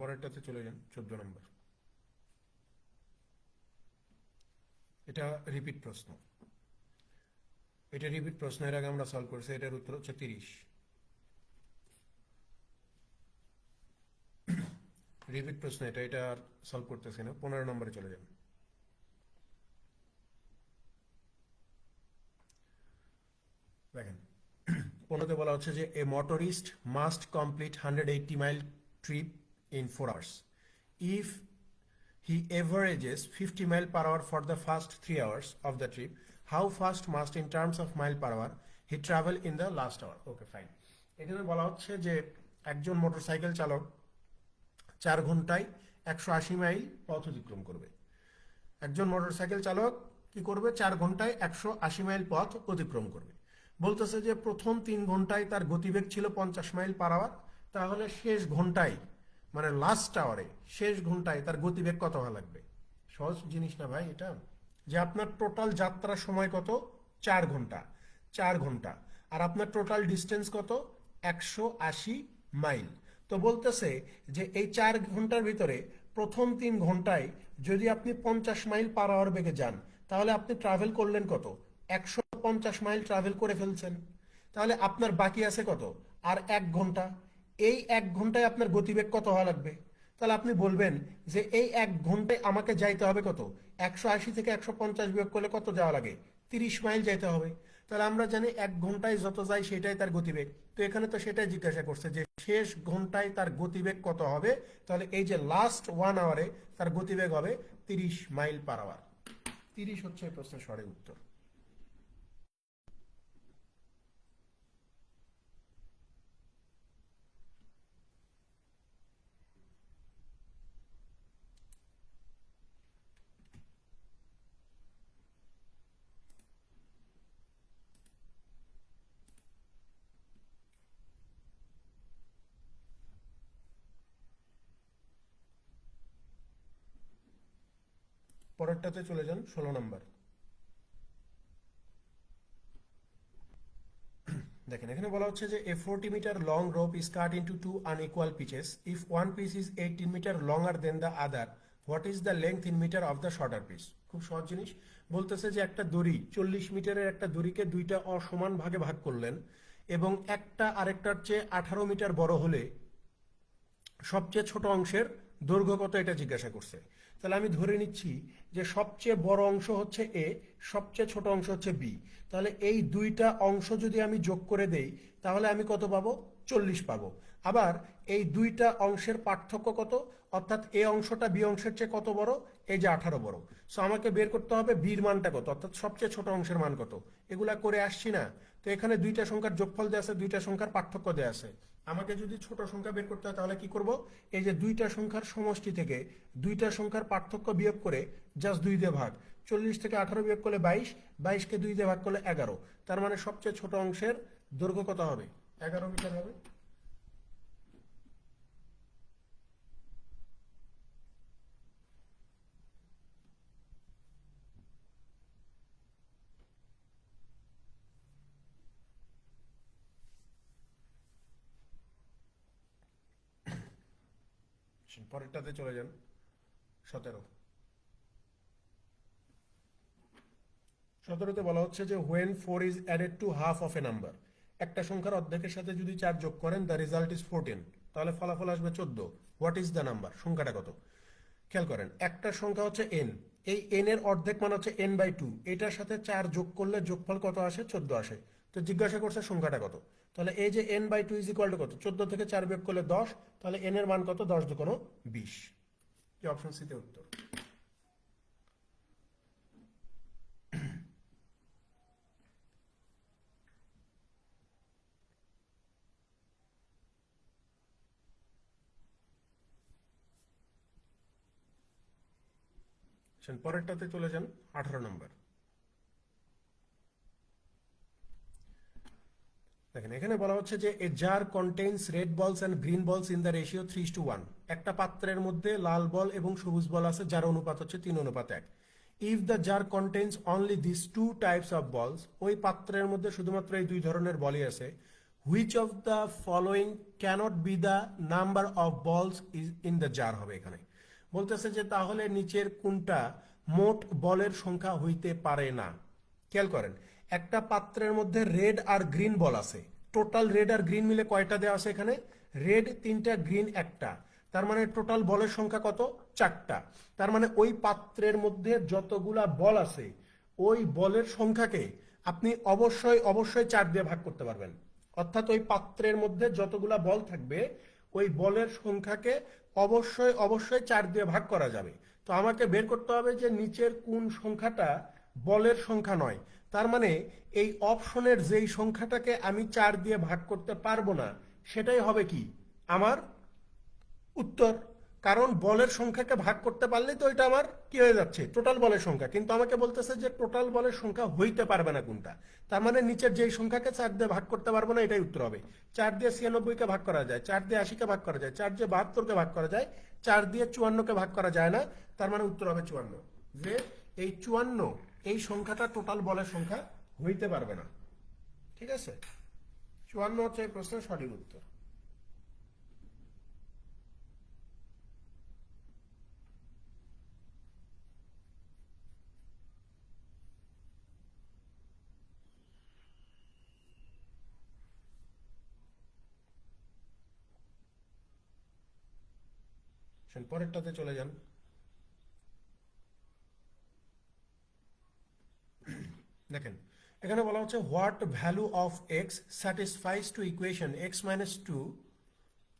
পরেরটাতে চলে যান 14 নম্বর। এটা রিপিট প্রশ্ন। এর আগে আমরা সলভ করছি, এটার উত্তর হচ্ছে 30। রিপিট প্রশ্ন এটা আর সলভ করতেছি না। 15 নম্বরে চলে যান। দেখেন 15তে বলা হচ্ছে যে a motorist must complete 180 mile trip in 4 hours if he averages 50 mile per hour for the first 3 hours of the trip. How fast must in terms of mile per hour he travel in the last hour? Okay, fine. এখানে বলা হচ্ছে যে একজন মোটরসাইকেল চালক 4 ঘন্টায় 180 মাইল পথ অতিক্রম করবে। একজন মোটরসাইকেল চালক কি করবে? 4 ঘন্টায় 180 মাইল পথ অতিক্রম করবে। বলতেছে যে প্রথম 3 ঘন্টায় তার গতিবেগ ছিল 50 মাইল পার আওয়ার, তাহলে শেষ ঘন্টায় মানে লাস্ট আওয়ারে শেষ ঘন্টায় তার গতিবেগ কত হওয়া লাগবে? সহজ জিনিস না ভাই এটা, যে আপনার টোটাল যাত্রার সময় কত? 4 ঘন্টা। 4 ঘন্টা আর আপনার টোটাল ডিস্টেন্স কত? 180 মাইল। তো বলতেছে যে এই 4 ঘন্টার ভিতরে প্রথম 3 ঘন্টায় যদি আপনি 50 মাইল পার আওয়ার বেগে যান, তাহলে আপনি ট্রাভেল করলেন কত? 150 মাইল ট্রাভেল করে ফেলছেন। তাহলে আপনার বাকি আছে কত? আর 1 ঘন্টা। এই 1 ঘন্টায় আপনার গতিবেগ কত হওয়া লাগবে? তাহলে আপনি বলবেন যে এই 1 ঘন্টায় আমাকে যাইতে হবে কত? 180 থেকে 150 বিয়োগ করলে কত যাওয়া লাগে? 30 মাইল যাইতে হবে। তাহলে আমরা জানি 1 ঘন্টায় যত যায় সেটাই তার গতিবেগ। তো এখানে তো সেটাই জিজ্ঞাসা করছে যে শেষ ঘন্টায় তার গতিবেগ কত হবে। তাহলে এই যে লাস্ট 1 আওয়ারে তার গতিবেগ হবে 30 মাইল পার আওয়ার। 30 হচ্ছে এই প্রশ্নের সঠিক উত্তর। পরেরটাতে চলে যান 16 নম্বর। দেখেন এখানে বলা হচ্ছে যে a 40 metre long rope is cut into 2 unequal pieces if one piece is 18 metre longer than the other what is the length in metre of the shorter piece. খুব সহজ জিনিস। বলতেছে যে একটা দড়ি 40 মিটারের একটা দড়িকে দুইটা অসমান ভাগে ভাগ করলেন এবং একটা আরেকটার চেয়ে 18 মিটার বড় হলে সবচেয়ে ছোট অংশের দৈর্ঘ্য কত এটা জিজ্ঞাসা করছে। তাহলে আমি ধরে নিচ্ছি যে সবচেয়ে বড় অংশ হচ্ছে এ, সবচেয়ে ছোট অংশ হচ্ছে বি। তাহলে এই দুইটা অংশ যদি আমি যোগ করে দেই তাহলে আমি কত পাবো? 40 পাবো। আবার এই দুইটা অংশের পার্থক্য কত? অর্থাৎ এ অংশটা বি অংশের চেয়ে কত বড়? এই যে 18 বড়। সো আমাকে বের করতে হবে বির মানটা কত, অর্থাৎ সবচেয়ে ছোট অংশের মান কত। এগুলা করে আসছি না? তো এখানে দুইটা সংখ্যার যোগফল দেওয়া আছে, দুইটা সংখ্যার পার্থক্য দেওয়া আছে। আমাকে যদি ছোট সংখ্যা বের করতে হয় তাহলে কি করব? এই যে দুইটা সংখ্যার সমষ্টি থেকে দুইটা সংখ্যার পার্থক্য বিয়োগ করে জাস্ট 2 দিয়ে ভাগ। 40 থেকে 18 বিয়োগ করলে 22, 22কে 2 দিয়ে ভাগ করলে 11। তার মানে সবচেয়ে ছোট অংশের দৈর্ঘ্য কত হবে? 11 মিটার হবে। পরেরটাতে চলে যান 17। 17তে বলা হচ্ছে যে when 4 is added to half of a number, একটা সংখ্যার অর্ধেকের সাথে যদি 4 যোগ করেন the result is 14, তাহলে ফলাফল আসবে 14। What is the number? সংখ্যাটা কত? খেয়াল করেন একটা সংখ্যা হচ্ছে n, এই n এর অর্ধেক মান হচ্ছে n/2, এটার সাথে 4 যোগ করলে যোগফল কত আসে? 14 আসে। তো জিজ্ঞাসা করছে সংখ্যাটা কত। তাহলে এই যে n/2 ইজ ইকুয়াল টু কত? 14 থেকে 4 বিয়োগ করলে 10, তাহলে n এর মান কত? 10 দুগুণ 20। এই অপশন সি তে উত্তর। পরেরটাতে চলে যান 18 নম্বর। দেখেন এখানে বলা হচ্ছে যে a jar contains red balls and green balls in the ratio 3:1। একটা পাত্রের মধ্যে লাল বল এবং সবুজ বল আছে যার অনুপাত হচ্ছে 3:1। If the jar contains only this two types of balls, ওই পাত্রের মধ্যে শুধুমাত্র এই দুই ধরনের বলই আছে, which of the following cannot be the number of balls is in the jar হবে এখানে। বলতেছে যে তাহলে নিচের কোনটা মোট বলের সংখ্যা হইতে পারে না। খেয়াল করেন, একটা পাত্রের মধ্যে রেড আর গ্রিন বল আছে। টোটাল রেড আর গ্রিন মিলে কয়টা দেওয়া আছে এখানে? রেড 3টা, গ্রিন 1টা। তার মানে টোটাল বলের সংখ্যা কত? 4টা। তার মানে ওই পাত্রের মধ্যে যতগুলা বল আছে ওই বলের সংখ্যাকে আপনি অবশ্যই অবশ্যই 4 দিয়ে ভাগ করতে পারবেন। অর্থাৎ ওই পাত্রের মধ্যে যতগুলা বল থাকবে ওই বলের সংখ্যাকে অবশ্যই অবশ্যই 4 দিয়ে ভাগ করা যাবে। তো আমাকে বের করতে হবে যে নিচের কোন সংখ্যাটা বলের সংখ্যা নয়। তার মানে এই অপশনের যেই সংখ্যাটাকে আমি 4 দিয়ে ভাগ করতে পারবো না সেটাই হবে কি আমার উত্তর। কারণ বলের সংখ্যাকে ভাগ করতে পারলেই তো এটা আমার কি হয়ে যাচ্ছে? টোটাল বলের সংখ্যা। কিন্তু আমাকে বলতেছে যে টোটাল বলের সংখ্যা হইতে পারবে না কোনটা। তার মানে নিচের যেই সংখ্যাকে 4 দিয়ে ভাগ করতে পারবো না এটাই উত্তর হবে। 4 দিয়ে 96কে ভাগ করা যায়, 4 দিয়ে 80কে ভাগ করা যায়, 4 দিয়ে 72কে ভাগ করা যায়, 4 দিয়ে 54কে ভাগ করা যায় না। তার মানে উত্তর হবে 54। যে এই 54 এই সংখ্যাটা টোটাল বলের সংখ্যা হইতে পারবে না। ঠিক আছে, 54 হচ্ছে এই প্রশ্নের সঠিক উত্তর। পরেরটাতে চলে যান। দেখেন, এখানে বলা হচ্ছে what value of X satisfies to equation X minus two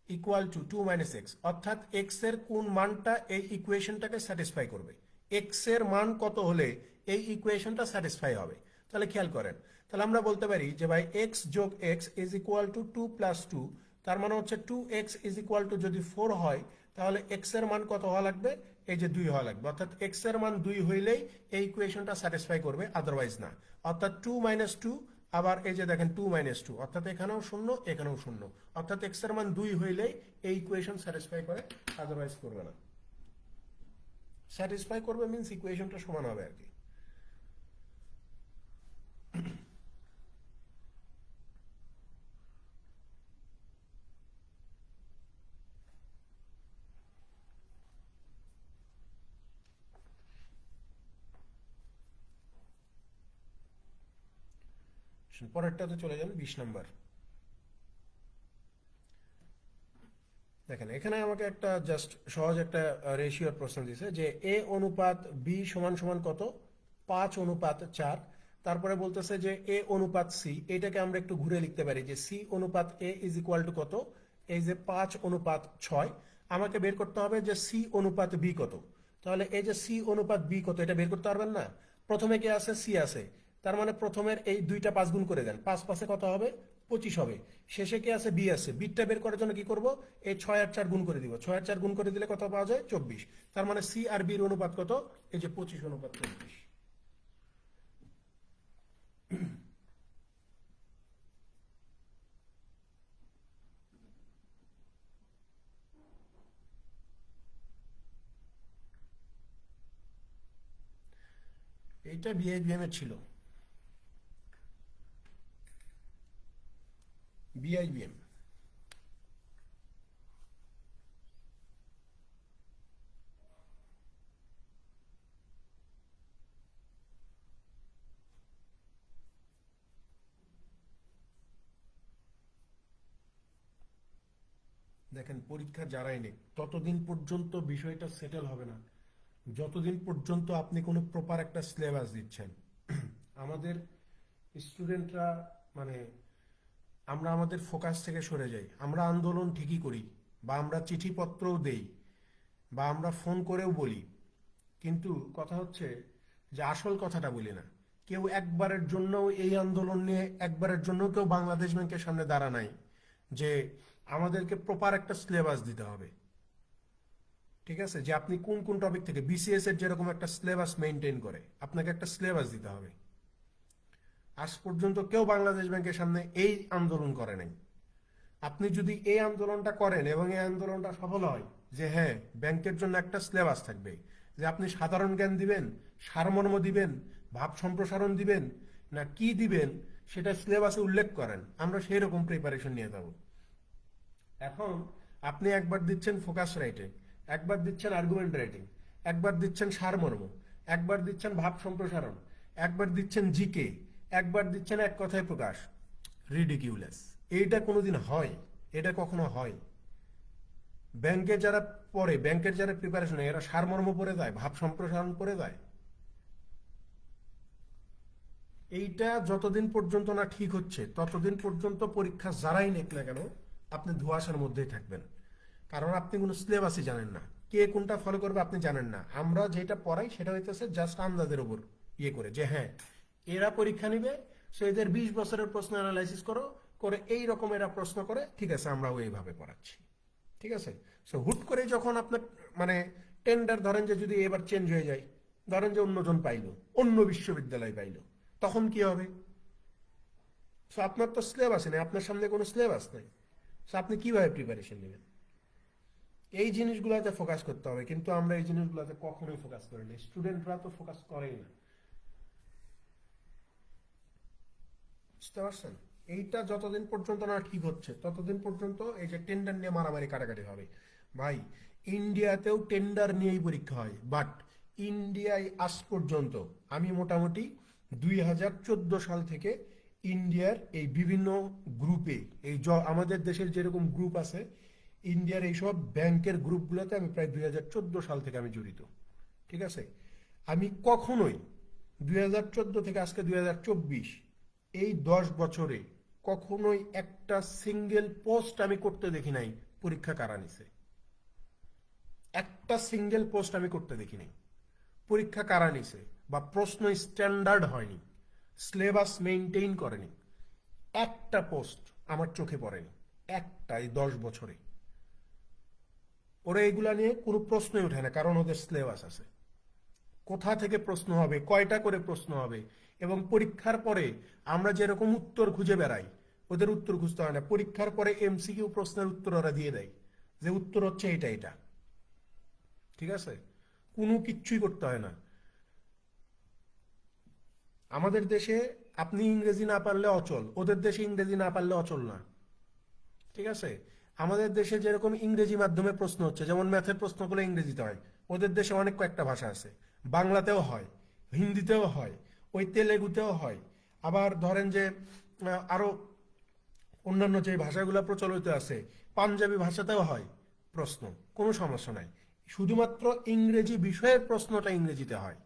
equal to 2 minus X. অর্থাৎ এক্স এর কোন মানটা এই ইকুয়েশনটাকে স্যাটিসফাই করবে। এক্স এর মান কত হলে এই ইকুয়েশনটা স্যাটিসফাই হবে। তাহলে খেয়াল করেন, তাহলে আমরা বলতে পারি যে ভাই এক্স যোগ x is equal to 2 plus 2। তার মানে হচ্ছে 2x ইজ ইকুয়াল টু যদি 4 হয় তাহলে এক্স এর মান কত হওয়া লাগবে? এই যে 2 হওয়া লাগবে। অর্থাৎ এক্স এর মান 2 হইলেই এই ইকুয়েশনটা স্যাটিসফাই করবে, আদারওয়াইজ না। অর্থাৎ 2 মাইনাস 2, আবার এই যে দেখেন 2 মাইনাস 2, অর্থাৎ এখানেও শূন্য এখানেও শূন্য। অর্থাৎ এক্স এর মান 2 হইলেই এই ইকুয়েশন স্যাটিসফাই করে, আদারওয়াইজ করবে না। স্যাটিসফাই করবে মিন্স ইকুয়েশনটা সমান হবে আর কি। পরেরটাতে চলে যান, 20 নম্বর। দেখেন, এখানে আমাকে একটা জাস্ট সহজ একটা রেশিওর প্রশ্ন দিয়েছে যে এ অনুপাত বি সমান সমান কত? 5:4। তারপরে বলতেছে যে এ অনুপাত সি, এটাকে আমরা একটু ঘুরে লিখতে পারি যে সি অনুপাত এ ইজ ইকুয়াল টু কত? এই যে 5:6। আমাকে বের করতে হবে যে সি অনুপাত বি কত। তাহলে এই যে সি অনুপাত বি কত এটা বের করতে পারবেন না? প্রথমে কে আছে? সি আছে। তার মানে প্রথমের এই দুইটা 5 গুণ করে দেন, 5 5-এ কত হবে? 25 হবে। শেষে কে আছে? বি আছে। বিটটা বের করার জন্য কি করব? এই 6 আর 4 গুণ করে দিব। 6 আর 4 গুণ করে দিলে কত পাওয়া যায়? 24। তার মানে সি আর বির অনুপাত কত? এই যে 25:24। এইটা বিআইবিএম এর ছিল, বিআইবিএম। দেখেন, পরীক্ষা যারাই নেই ততদিন পর্যন্ত বিষয়টা সেটেল হবে না যতদিন পর্যন্ত আপনি কোনো প্রপার একটা সিলেবাস দিচ্ছেন। আমাদের স্টুডেন্টরা মানে আমরা আমাদের ফোকাস থেকে সরে যাই। আমরা আন্দোলন ঠিকই করি, বা আমরা চিঠিপত্রও দেই, বা আমরা ফোন করেও বলি, কিন্তু কথা হচ্ছে যে আসল কথাটা বলি না। কেউ একবারের জন্য এই আন্দোলন নিয়ে একবারের জন্য কেউ বাংলাদেশ ব্যাংকের সামনে দাঁড়া নাই যে আমাদেরকে প্রপার একটা সিলেবাস দিতে হবে। ঠিক আছে, যে আপনি কোন কোন টপিক থেকে বিসিএস এর যেরকম একটা সিলেবাস মেনটেন করে আপনাকে একটা সিলেবাস দিতে হবে। আজ পর্যন্ত কেউ বাংলাদেশ ব্যাংকের সামনে এই আন্দোলন করে নাই। আপনি যদি এই আন্দোলনটা করেন এবং এই আন্দোলনটা সফল হয় যে হ্যাঁ ব্যাংকের জন্য একটা সিলেবাস থাকবে, যে আপনি সাধারণ জ্ঞান দিবেন, সারমর্ম দিবেন, ভাব সম্প্রসারণ দিবেন, না কি দিবেন, সেটা সিলেবাসে উল্লেখ করেন, আমরা সেই রকম প্রিপারেশন নিয়ে যাব। এখন আপনি একবার দিচ্ছেন ফোকাস রাইটিং, একবার দিচ্ছেন আর্গুমেন্ট রাইটিং, একবার দিচ্ছেন সারমর্ম, একবার দিচ্ছেন ভাব সম্প্রসারণ, একবার দিচ্ছেন জিকে, একবার দিচ্ছেন এক কথায় প্রকাশ। রিডিকিউলাস। এইটা কোনোদিন হয়? এটা কখনো হয়? ব্যাংকে যারা পড়ে, ব্যাংকের যারা প্রিপারেশন, এরা সারমর্ম পড়ে যায়, ভাব সম্প্রসারণ পড়ে যায়? এইটা যতদিন পর্যন্ত না ঠিক হচ্ছে ততদিন পর্যন্ত পরীক্ষা যারাই নেক না কেন আপনি ধোঁয়াশার মধ্যেই থাকবেন। কারণ আপনি কোনো সিলেবাসই জানেন না, কে কোনটা ফলো করবে আপনি জানেন না। আমরা যেটা পড়াই সেটা হইতেছে জাস্ট আন্দাজের উপর ইয়ে করে, যে হ্যাঁ এরা পরীক্ষা নিবে, সো এদের 20 বছরের প্রশ্ন অ্যানালাইসিস করো, করে এই রকম এরা প্রশ্ন করে, ঠিক আছে আমরাও এইভাবে পড়াচ্ছি। ঠিক আছে। সো হুট করে যখন আপনার মানে টেন্ডার ধরেন যে যদি এবার চেঞ্জ হয়ে যায়, ধরেন যে অন্যজন পাইলো, অন্য বিশ্ববিদ্যালয় পাইলো, তখন কি হবে? সো আপনার তো সিলেবাস নেই, আপনার সামনে কোনো সিলেবাস নেই। সো আপনি কিভাবে প্রিপারেশন নেবেন? এই জিনিসগুলোতে ফোকাস করতে হবে, কিন্তু আমরা এই জিনিসগুলোতে কখনোই ফোকাস করি না, স্টুডেন্টরা তো ফোকাস করেই না। বুঝতে পারছেন? এইটা যতদিন পর্যন্ত না ঠিক হচ্ছে ততদিন পর্যন্ত এই যে টেন্ডার নিয়ে মারামারি কাটাকাটি হবে। ভাই, ইন্ডিয়াতেও টেন্ডার নিয়েই পরীক্ষা হয়, বাট ইন্ডিয়ায় আজ পর্যন্ত আমি মোটামুটি 2014 সাল থেকে ইন্ডিয়ার এই বিভিন্ন গ্রুপে, এই আমাদের দেশের যেরকম গ্রুপ আছে, ইন্ডিয়ার এইসব ব্যাংকের গ্রুপগুলোতে আমি প্রায় 2014 সাল থেকে আমি জড়িত। ঠিক আছে। আমি কখনোই 2014 থেকে আজকে 2024, এই 10 বছরে কখনোই একটা সিঙ্গেল পোস্ট আমি করতে দেখি নাই পরীক্ষা কারা নিছে। একটা সিঙ্গেল পোস্ট আমি করতে দেখি নাই পরীক্ষা কারা নিছে, বা প্রশ্ন স্ট্যান্ডার্ড হয়নি, সিলেবাস মেনটেইন করেনি। একটা পোস্ট আমার চোখে পড়েনি, একটা, এই 10 বছরে। ওরা এগুলা নিয়ে কোনো প্রশ্নই ওঠে না, কারণ ওদের সিলেবাস আছে। কোথা থেকে প্রশ্ন হবে, কয়টা করে প্রশ্ন হবে, এবং পরীক্ষার পরে আমরা যেরকম উত্তর খুঁজে বেড়াই, ওদের উত্তর খুঁজতে হয় না। পরীক্ষার পরে এমসিকিউ প্রশ্নের উত্তর ওরা দিয়ে দেয়, যে উত্তর হচ্ছে এটা এটা। ঠিক আছে। কোনো কিচ্ছুই করতে হয় না। আমাদের দেশে আপনি ইংরেজি না পারলে অচল, ওদের দেশে ইংরেজি না পারলে অচল না। ঠিক আছে। আমাদের দেশে যেরকম ইংরেজি মাধ্যমে প্রশ্ন হচ্ছে, যেমন ম্যাথের প্রশ্নগুলো ইংরেজিতে হয়, ওদের দেশে অনেক কয়েকটা ভাষা আছে, বাংলাতেও হয়, হিন্দিতেও হয়, ওই তেলেগুতেও হয়। আবার ধরেন যে আরো অন্যান্য যে ভাষাগুলো প্রচলিত আছে, পাঞ্জাবি ভাষাতেও হয় প্রশ্ন, কোনো সমস্যা নাই। শুধুমাত্র ইংরেজি বিষয়ের প্রশ্নটা ইংরেজিতে হয়।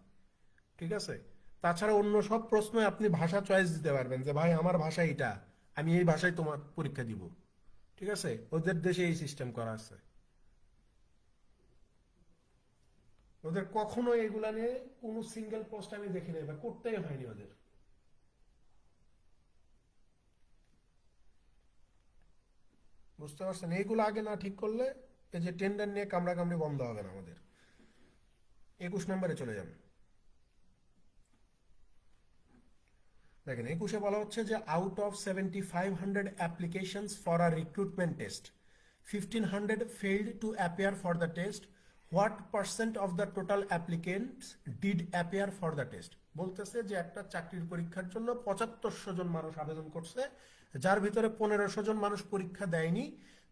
ঠিক আছে। তাছাড়া অন্য সব প্রশ্নে আপনি ভাষা চয়েস দিতে পারবেন, যে ভাই আমার ভাষা এটা, আমি এই ভাষায় তোমার পরীক্ষা দিব। ঠিক আছে। ওদের দেশে এই সিস্টেম করা আছে। ওদের কখনো এগুলা নিয়ে কোনো সিঙ্গেল পোস্ট আমি দেখি নাই, বা করতেই হয়নি ওদের। বুঝতে পারছেন? এইগুলো আগে না ঠিক করলে এই যে টেন্ডার নিয়ে কামড়াকামড়ি বন্ধ হবে না আমাদের। 21 নম্বরে চলে যান। দেখেন 21-এ বলা হচ্ছে যে out of 7500 applications for a recruitment test, 1500 failed to appear for the test. What percent of the total applicants did appear for the test? বলতেছে যে একটা চাকরির পরীক্ষার জন্য 7500 জন মানুষ আবেদন করছে, যার ভিতরে 1500 জন মানুষ পরীক্ষা দেয়নি।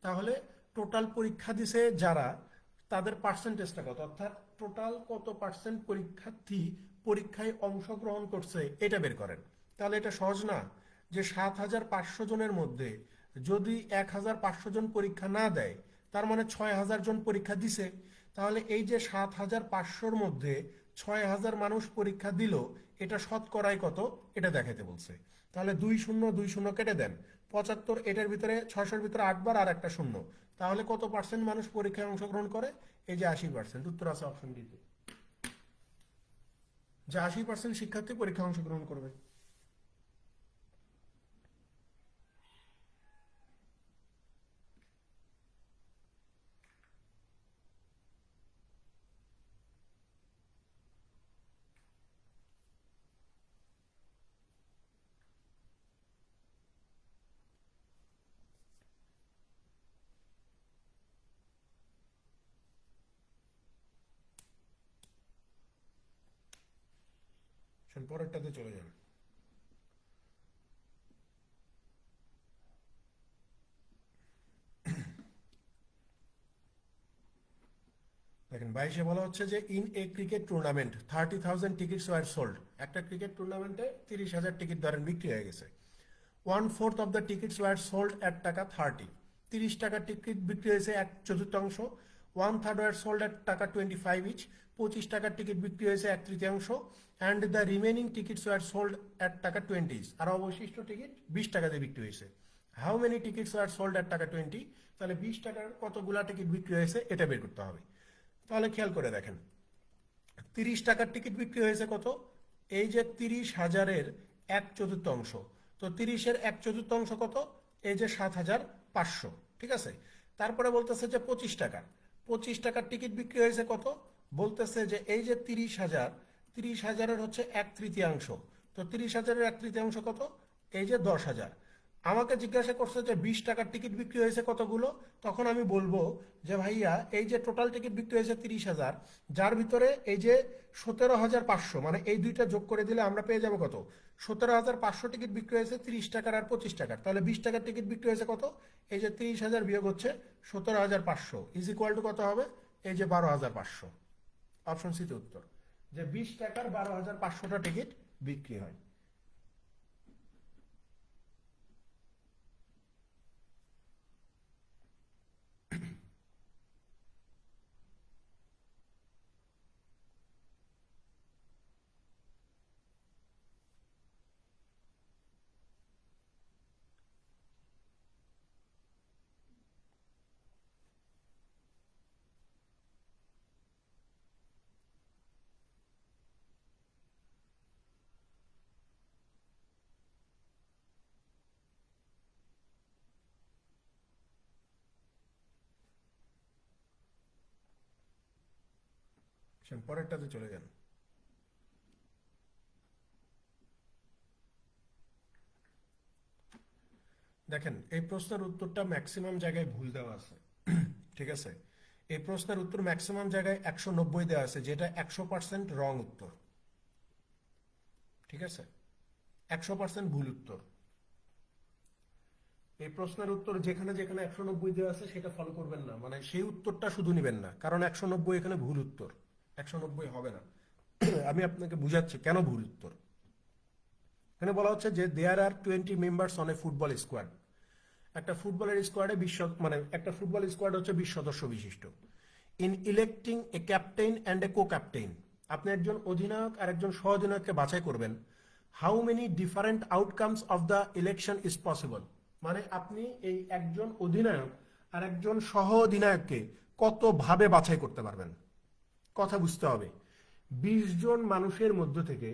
তাহলে টোটাল পরীক্ষা দিছে যারা, তাদের পার্সেন্টেজটা কত, অর্থাৎ টোটাল কত পার্সেন্ট পরীক্ষার্থী পরীক্ষায় অংশগ্রহণ করছে এটা বের করেন। তাহলে এটা সহজ না? যে 7500 জনের মধ্যে যদি 1500 জন পরীক্ষা না দেয়, তার মানে 6000 জন পরীক্ষা দিছে। তাহলে এই যে 7500-র মধ্যে 6000 মানুষ পরীক্ষা দিল, এটা শতকরায় কত এটা দেখাতে বলছে। তাহলে 20 20 কেটে দেন, 75, এটার ভিতরে 600-র ভিতরে 8 বার আর একটা শূন্য, তাহলে কত পার্সেন্ট মানুষ পরীক্ষায় অংশগ্রহণ করে? এই যে 80%। উত্তর আছে অপশন ডিতে, যে 80% শিক্ষার্থী পরীক্ষায় অংশগ্রহণ করবে। পরেরটাতে চলে যান। দেখেন 22-এ বলা হচ্ছে যে in a cricket tournament 30,000 tickets were sold. একটা ক্রিকেট টুর্নামেন্টে 30,000 টিকিট ধরেন বিক্রি হয়ে গেছে। 1/4 of the tickets were sold at টাকা 30। 30 টাকার টিকিট বিক্রি হয়েছে 1/4। 1/3 ওয়ার সোল্ড অ্যাট টাকা 25 ইচ। 25 টাকার টিকিট বিক্রি হয়েছে 1/3। And the remaining tickets were sold at taka 20 each. আর অবশিষ্ট টিকিট 20 টাকা দিয়ে বিক্রি হয়েছে। How many tickets were sold at taka 20? তাহলে 20 টাকার কতগুলা টিকিট বিক্রি হয়েছে এটা বের করতে হবে। তাহলে খেয়াল করে দেখেন 30 টাকার টিকিট বিক্রি হয়েছে কত? এই যে 30,000-এর 1/4। তো 30-এর 1/4 কত? এই যে 7,500। ঠিক আছে, তারপরে বলতেছে যে 25 টাকা। 25 টাকার টিকিট বিক্রি হয়েছে কত? বলতেছে যে এই যে 30,000, 30,000-এর হচ্ছে 1/3। তো 30,000-এর 1/3 কত? এই যে 10,000। আমাকে জিজ্ঞাসা করছে যে 20 টাকার টিকিট বিক্রি হয়েছে কতগুলো, তখন আমি বলবো যে ভাইয়া এই যে টোটাল টিকিট বিক্রি হয়েছে 30,000, যার ভিতরে এই যে 17,500, মানে এই দুইটা যোগ করে দিলে আমরা পেয়ে যাবো কত? 17,500 টিকিট বিক্রি হয়েছে 30 টাকার আর 25 টাকার। তাহলে 20 টাকার টিকিট বিক্রি হয়েছে কত? এই যে 30,000 বিয়োগ হচ্ছে 17,500 ইজ ইকুয়াল টু কত হবে? এই যে 12,500। অপশন সিতে উত্তর, যে 20 টাকার 12,500টা টিকিট বিক্রি হয়। পরেরটাতে চলে যান। দেখেন এই প্রশ্নের উত্তরটা ম্যাক্সিমাম জায়গায় ভুল দেওয়া আছে। ঠিক আছে, এই প্রশ্নের উত্তর ম্যাক্সিমাম জায়গায় 190 দেওয়া আছে, যেটা 100% রং উত্তর। ঠিক আছে, 100% ভুল উত্তর। এই প্রশ্নের উত্তর যেখানে যেখানে 190 দেওয়া আছে সেটা ফলো করবেন না, মানে সেই উত্তরটা শুধু নেবেন না, কারণ 190 এখানে ভুল উত্তর। 190 হবে না। আমি আপনাকে বুঝাচ্ছি কেন ভুল উত্তর। এখানে বলা হচ্ছে যে দেয়ার আর 20 members on a football squad. একটা ফুটবলের স্কোয়াডে 20, মানে একটা ফুটবল স্কোয়াড হচ্ছে 20 সদস্য বিশিষ্ট। In electing a captain and a co captain, আপনি একজন অধিনায়ক আর একজন সহ অধিনায়ককে বাছাই করবেন। How many different outcomes of the election is possible, মানে আপনি এই একজন অধিনায়ক আর একজন সহ অধিনায়ককে কতভাবে বাছাই করতে পারবেন। কথা বুঝতে হবে, 20 জন মানুষের মধ্য থেকে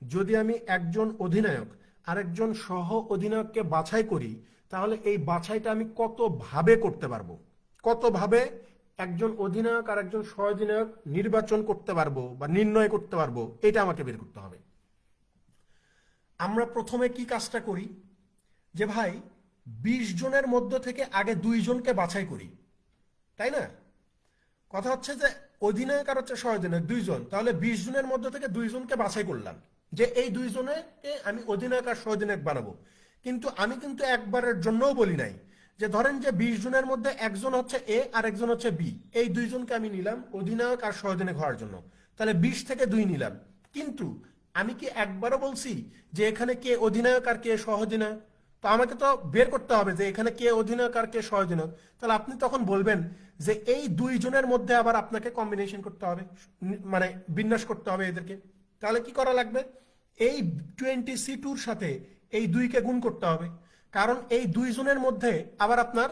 যদি আমি একজন অধিনায়ক আর একজন সহ অধিনায়ককে বাছাই করি, তাহলে এই বাছাইটা আমি কতভাবে করতে পারবো, কতভাবে একজন অধিনায়ক আর একজন সহ অধিনায়ক নির্বাচন করতে পারবো বা নির্ণয় করতে পারবো, এটা আমাকে বের করতে হবে। আমরা প্রথমে কি কাজটা করি যে ভাই 20 জনের মধ্য থেকে আগে 2 জনকে বাছাই করি, তাই না? কথা হচ্ছে যে অধিনায়ক আর হচ্ছে সহ অধিনায়ক 2 জন, তাহলে 20 জনের মধ্য থেকে 2 জনকে বাছাই করলাম যে এই 2 জনকে আমি অধিনায়ক আর সহ অধিনায়ক বানাবো। কিন্তু আমি কিন্তু একবারের জন্যও বলি নাই যে ধরেন যে 20 জনের মধ্যে একজন হচ্ছে এ আর একজন হচ্ছে বি, এই 2 জনকে আমি নিলাম অধিনায়ক আর সহ অধিনায়ক হওয়ার জন্য, তাহলে 20 থেকে 2 নিলাম। কিন্তু আমি কি একবারও বলছি যে এখানে কে অধিনায়ক আর কে সহ অধিনায়ক? তো আমাকে তো বের করতে হবে যে এখানে কে অধিনায়ক আর কে সহ অধিনায়ক। তাহলে আপনি তখন বলবেন যে এই 2 জনের মধ্যে আবার আপনাকে কম্বিনেশন করতে হবে, মানে বিন্যাস করতে হবে এদেরকে। তাহলে কি করা লাগবে? এই 20C2-র সাথে এই 2কে গুণ করতে হবে, কারণ এই 2 জনের মধ্যে আবার আপনার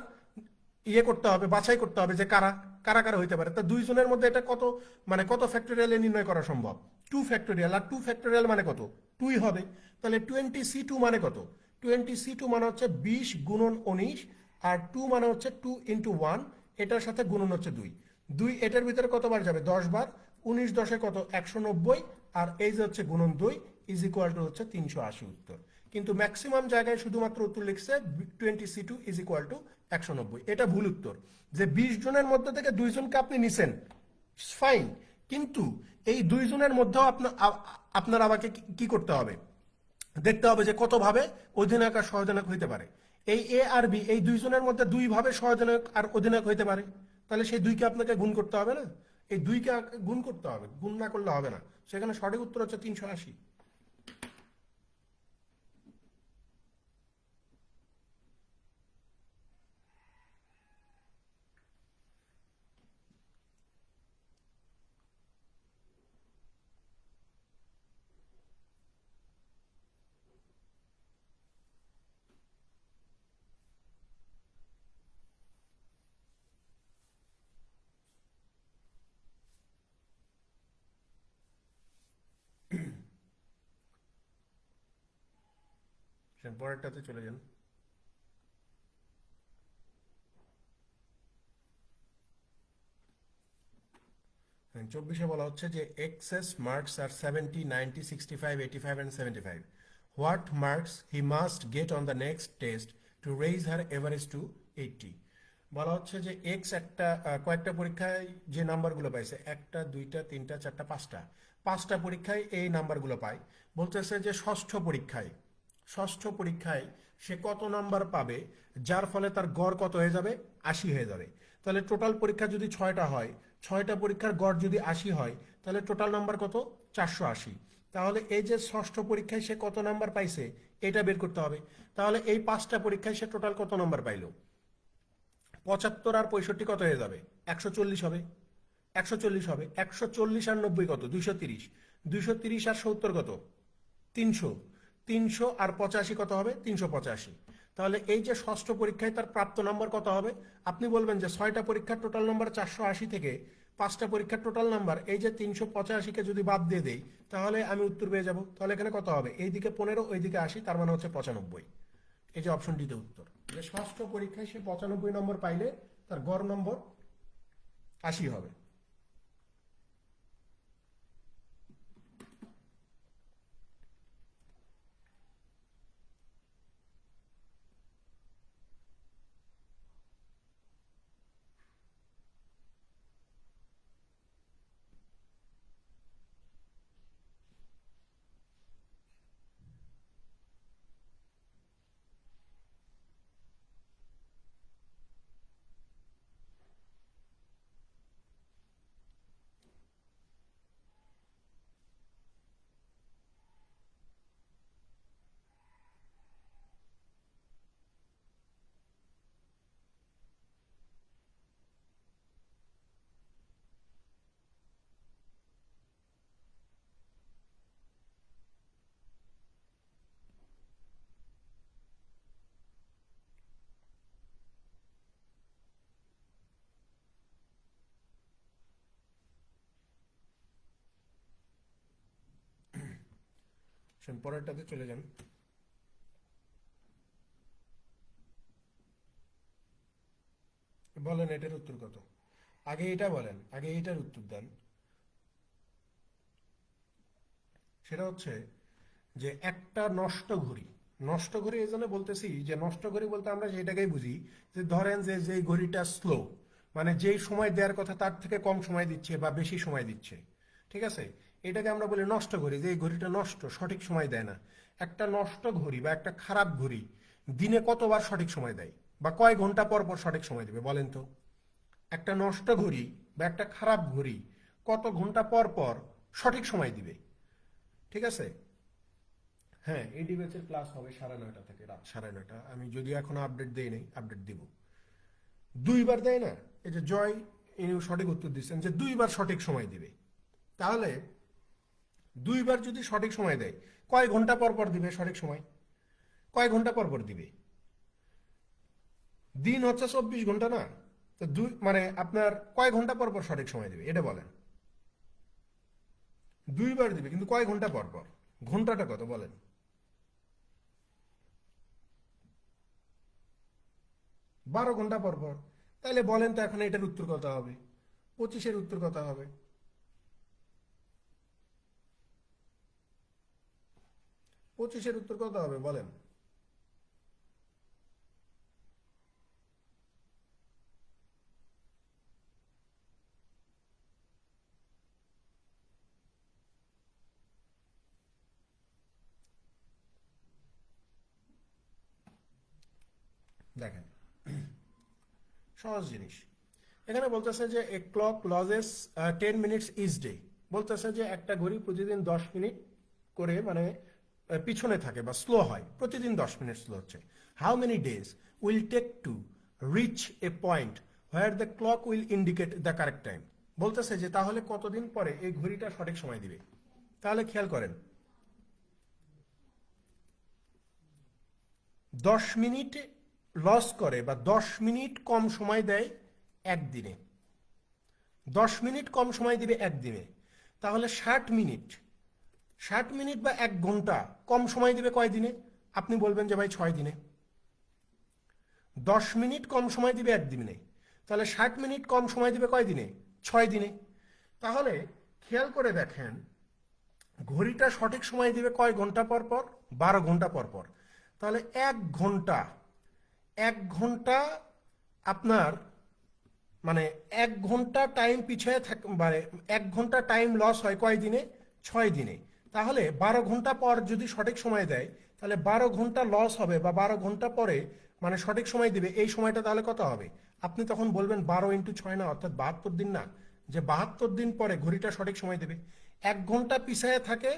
ইয়ে করতে হবে, বাছাই করতে হবে যে কারা কারা কারা হইতে পারে। তা 2 জনের মধ্যে এটা কত, মানে কত ফ্যাক্টোরিয়ালে নির্ণয় করা সম্ভব? 2 ফ্যাক্টোরিয়াল, আর 2 ফ্যাক্টোরিয়াল মানে কত? 2ই হবে। তাহলে 20C2 মানে কত? 20C2 মানে হচ্ছে 20 গুণন 19, আর 2 মানে হচ্ছে 2 ইন্টু 1, এটার সাথে গুণন হচ্ছে 2। 2 এটার ভিতরে কতবার যাবে? 10 বার। 19 10-এ কত? 190, আর এই যে হচ্ছে গুণন 2 ইজ ইকুয়াল টু হচ্ছে 380 উত্তর। কিন্তু ম্যাক্সিমাম জায়গায় শুধুমাত্র উত্তর লিখছে 20C2 ইজ ইকুয়াল টু 190। এটা ভুল উত্তর। যে 20 জনের মধ্যে থেকে 2 জনকে আপনি নিছেন, ফাইন, কিন্তু এই 2 জনের মধ্যেও আপনার আমাকে কি করতে হবে? দেখতে হবে যে কতভাবে অধিনায়ক আর সহ অধিনায়ক হইতে পারে। এই এ আর বি এই 2 জনের মধ্যে 2 ভাবে সহ অধিনায়ক আর অধিনায়ক হইতে পারে, তাহলে সেই 2কে আপনাকে গুণ করতে হবে না? এই দুইকে গুণ করতে হবে, গুণ না করলে হবে না। সেখানে সঠিক উত্তর হচ্ছে 380। পরেরটাতে চলে যান। হ্যাঁ, 24-এ বলা হচ্ছে যে X's marks are 70, 90, 65, 85 and 75. What marks he must get on the next test to raise her average to 80। বলা হচ্ছে যে এক্স একটা কয়েকটা পরীক্ষায় যে নাম্বারগুলো পাইছে, একটা দুইটা তিনটা চারটা পাঁচটা, পাঁচটা পরীক্ষায় এই নাম্বারগুলো পায়। বলতেছে যে ষষ্ঠ পরীক্ষায় সে কত নাম্বার পাবে, যার ফলে তার গড় কত হয়ে যাবে, 80 হয়ে যাবে। তাহলে টোটাল পরীক্ষা যদি 6টা হয়, 6টা পরীক্ষার গড় যদি 80 হয়, তাহলে টোটাল নাম্বার কত, 480। তাহলে এই যে ষষ্ঠ পরীক্ষায় সে কত নাম্বার পাইছে এটা বের করতে হবে। তাহলে এই 5টা পরীক্ষায় সে টোটাল কত নাম্বার পাইলো, 75 আর 65 কত হয়ে যাবে, 140 হবে। 140 আর 90 কত, 230। 230 আর 70 কত, 300। 300 আর 85 কত হবে, 385। তাহলে এই যে ষষ্ঠ পরীক্ষায় তার প্রাপ্ত নম্বর কত হবে, আপনি বলবেন যে 6টা পরীক্ষার টোটাল নম্বর 480 থেকে 5টা পরীক্ষার টোটাল নাম্বার এই যে 385-কে যদি বাদ দিয়ে দেই, তাহলে আমি উত্তর পেয়ে যাব। তাহলে এখানে কত হবে, এইদিকে 15 ওইদিকে 80, তার মানে হচ্ছে 95। এই যে অপশন ডিতে উত্তর, যে ষষ্ঠ পরীক্ষায় সে 95 নম্বর পাইলে তার গড় নম্বর 80 হবে। পরেরটাতে চলে যান। বলেন এটার উত্তর কত, আগে এটা বলেন, আগে এটার উত্তর দেন। সেটা হচ্ছে যে একটা নষ্ট ঘড়ি, নষ্ট ঘড়ি এই জন্য বলতেছি যে নষ্ট ঘড়ি বলতে আমরা সেটাকেই বুঝি যে ধরেন যে যেই ঘড়িটা স্লো, মানে যেই সময় দেওয়ার কথা তার থেকে কম সময় দিচ্ছে বা বেশি সময় দিচ্ছে, ঠিক আছে, এটাকে আমরা বলি নষ্ট ঘড়ি, যে এই ঘড়িটা নষ্ট, সঠিক সময় দেয় না। একটা নষ্ট ঘড়ি বা একটা খারাপ ঘড়ি দিনে কতবার সঠিক সময় দেয়, বা কয় ঘন্টা পর পর সঠিক সময় দেবে বলেন তো। একটা নষ্ট ঘড়ি বা একটা খারাপ ঘড়ি কত ঘন্টা পর পর সঠিক সময় দিবে, ঠিক আছে। হ্যাঁ, এই ডিবেচের ক্লাস হবে 9:30 থেকে রাত 9:30। আমি যদি এখনো আপডেট দেই নাই, আপডেট দিব। দুইবার দেয় না, এই যে জয় ইনি সঠিক উত্তর দিচ্ছেন যে দুইবার সঠিক সময় দিবে। তাহলে দুইবার যদি সঠিক সময় দেয়, কয় ঘন্টা পর পর দিবে সঠিক সময়, কয় ঘন্টা পর পর দিবে। দিন হচ্ছে 24 ঘন্টা না, তো দুই মানে আপনার কয় ঘন্টা পর পর সঠিক সময় দিবে এটা বলেন। দুইবার দিবে কিন্তু কয় ঘন্টা পর পর, ঘন্টাটা কত বলেন। 12 ঘন্টা পর পর। তাহলে বলেন তো এখন এটার উত্তর কত হবে, 25-এর উত্তর কত হবে। 25-এর উত্তর কত হবে বলেন। দেখেন, সহজ জিনিস, এখানে বলতেছে যে a clock loses 10 minutes each day. বলতেছে যে একটা ঘড়ি প্রতিদিন 10 মিনিট করে মানে পিছনে থাকে বা স্লো হয়, প্রতিদিন 10 মিনিট স্লো হচ্ছে। How many days will take to reach a point where the clock will indicate the correct time. বলতেছে যে তাহলে কতদিন পরে এই ঘড়িটা সঠিক সময় দিবে। তাহলে খেয়াল করেন, 10 মিনিট লস করে বা 10 মিনিট কম সময় দেয় একদিনে, 10 মিনিট কম সময় দিবে একদিনে। তাহলে 60 মিনিট, 60 মিনিট বা 1 ঘন্টা কম সময় দিবে কয় দিনে? আপনি বলবেন যে ভাই 6 দিনে। 10 মিনিট কম সময় দিবে একদিনে, তাহলে 60 মিনিট কম সময় দিবে কয় দিনে? 6 দিনে। তাহলে খেয়াল করে দেখেন, ঘড়িটা সঠিক সময় দিবে কয় ঘন্টা পর পর? 12 ঘন্টা পর পর। তাহলে 1 ঘন্টা, 1 ঘন্টা আপনার মানে 1 ঘন্টা টাইম পিছিয়ে থাক মানে 1 ঘন্টা টাইম লস হয় কয় দিনে? 6 দিনে। তাহলে 12 ঘন্টা পর যদি সঠিক সময় দেয়, তাহলে 12 ঘন্টা লস হবে বা 12 ঘন্টা পরে মানে সঠিক সময় দিবে, এই সময়টা তাহলে কত হবে? আপনি তখন বলবেন 12 × 6 না, অর্থাৎ 72 দিন না, যে 72 দিন পরে ঘড়িটা সঠিক সময় দেবে। 1 ঘন্টা পিছিয়ে থাকে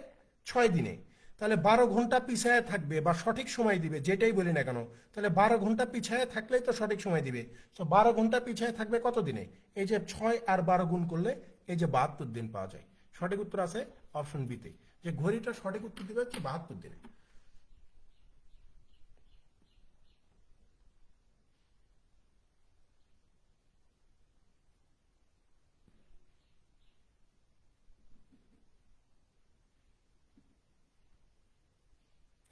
6 দিনে, তাহলে 12 ঘন্টা পিছায় থাকবে বা সঠিক সময় দিবে, যেটাই বলি না কেন, তাহলে 12 ঘন্টা পিছায় থাকলেই তো সঠিক সময় দিবে। তো 12 ঘন্টা পিছায় থাকবে কত দিনে? এই যে 6 আর 12 গুণ করলে এই যে 72 দিন পাওয়া যায়। সঠিক উত্তর আছে অপশন বিতে, যে ঘড়িটা সঠিক উত্তর দিবে হচ্ছে 72 দিনে।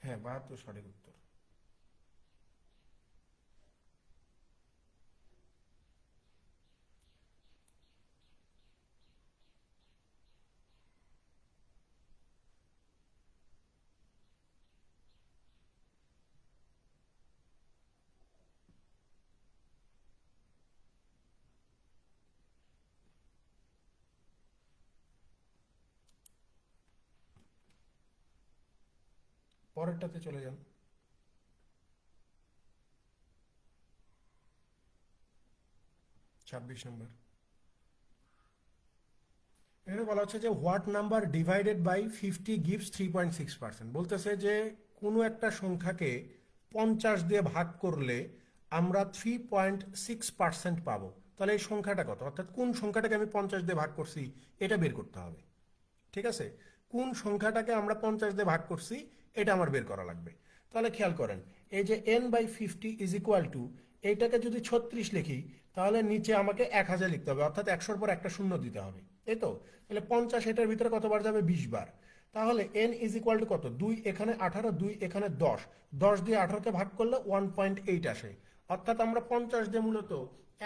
হ্যাঁ, 72 সঠিক উত্তর। পরেরটাতে চলে যান। 26 নম্বর। এখানে বলা হচ্ছে যে what number divided by 50 gives 3.6%। বলতেছে যে কোনো একটা সংখ্যাকে 50 দিয়ে ভাগ করলে আমরা 3.6% পাবো। তাহলে এই সংখ্যাটা কত, অর্থাৎ কোন সংখ্যাটাকে আমি 50 দিয়ে ভাগ করছি এটা বের করতে হবে। ঠিক আছে, কোন সংখ্যাটাকে আমরা 50 দিয়ে ভাগ করছি এটা আমার বের করা লাগবে। তাহলে খেয়াল করেন, এই যে n/50 ইজ ইকুয়াল টু, এইটাকে যদি 36 লিখি তাহলে নিচে আমাকে 1000 লিখতে হবে, অর্থাৎ 100-র পর একটা শূন্য দিতে হবে, এই তো। তাহলে 50 এটার ভিতরে কতবার যাবে? 20 বার। তাহলে n ইজ ইকুয়াল টু কত? 2 এখানে 18, 2 এখানে 10, 10 দিয়ে 18কে ভাগ করলে 1.8 আসে। অর্থাৎ আমরা 50 দিয়ে মূলত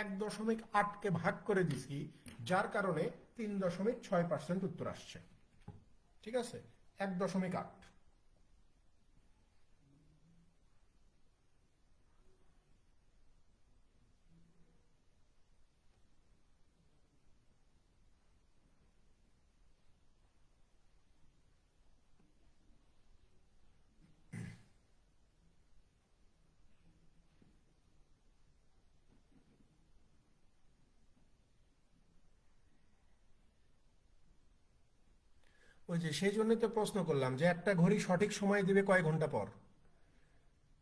1.8কে ভাগ করে দিছি, যার কারণে 3.6% উত্তর আসছে। ঠিক আছে, 1.8। ওই যে সেই জন্যই তো প্রশ্ন করলাম যে একটা ঘড়ি সঠিক সময় দিবে কয় ঘন্টা পর।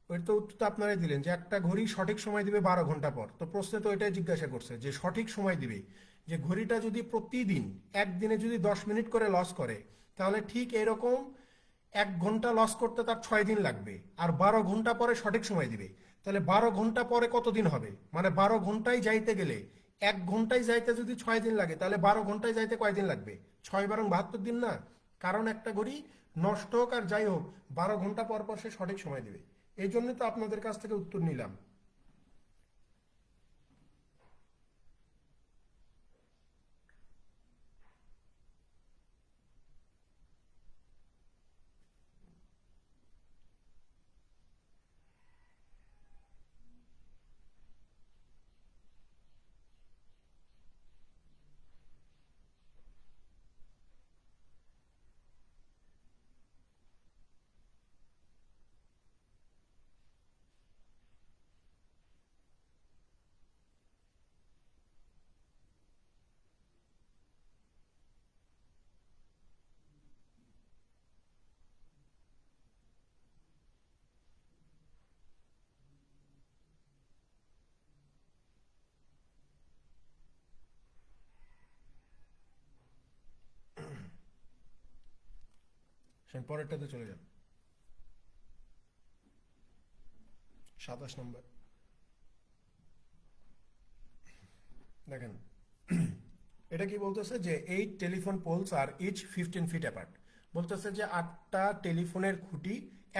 ওই তো উত্তর তো আপনারাই দিলেন যে একটা ঘড়ি সঠিক সময় দিবে 12 ঘন্টা পর। তো প্রশ্নে তো এটাই জিজ্ঞাসা করছে যে সঠিক সময় দিবে, যে ঘড়িটা যদি প্রতিদিন একদিনে যদি 10 মিনিট করে লস করে, তাহলে ঠিক এরকম 1 ঘন্টা লস করতে তার 6 দিন লাগবে, আর 12 ঘন্টা পরে সঠিক সময় দিবে। তাহলে 12 ঘন্টা পরে কতদিন হবে? মানে 12 ঘন্টায় যাইতে গেলে, 1 ঘন্টায় যাইতে যদি 6 দিন লাগে, তাহলে 12 ঘন্টায় যাইতে কয়দিন লাগবে? 6 × 12 = 72 দিন না? কারণ একটা ঘড়ি নষ্ট হোক আর যাই হোক, 12 ঘন্টা পর পর সে সঠিক সময় দিবে। এই জন্যই তো আপনাদের কাছ থেকে উত্তর নিলাম। পরেরটাতে চলে যান। 27 নম্বর দেখেন, এটা কি বলতেছে যে 8 টেলিফোন পোলস আর ইচ 15 ফিট অ্যাপার্ট। বলতেছে যে 8টা টেলিফোনের খুঁটি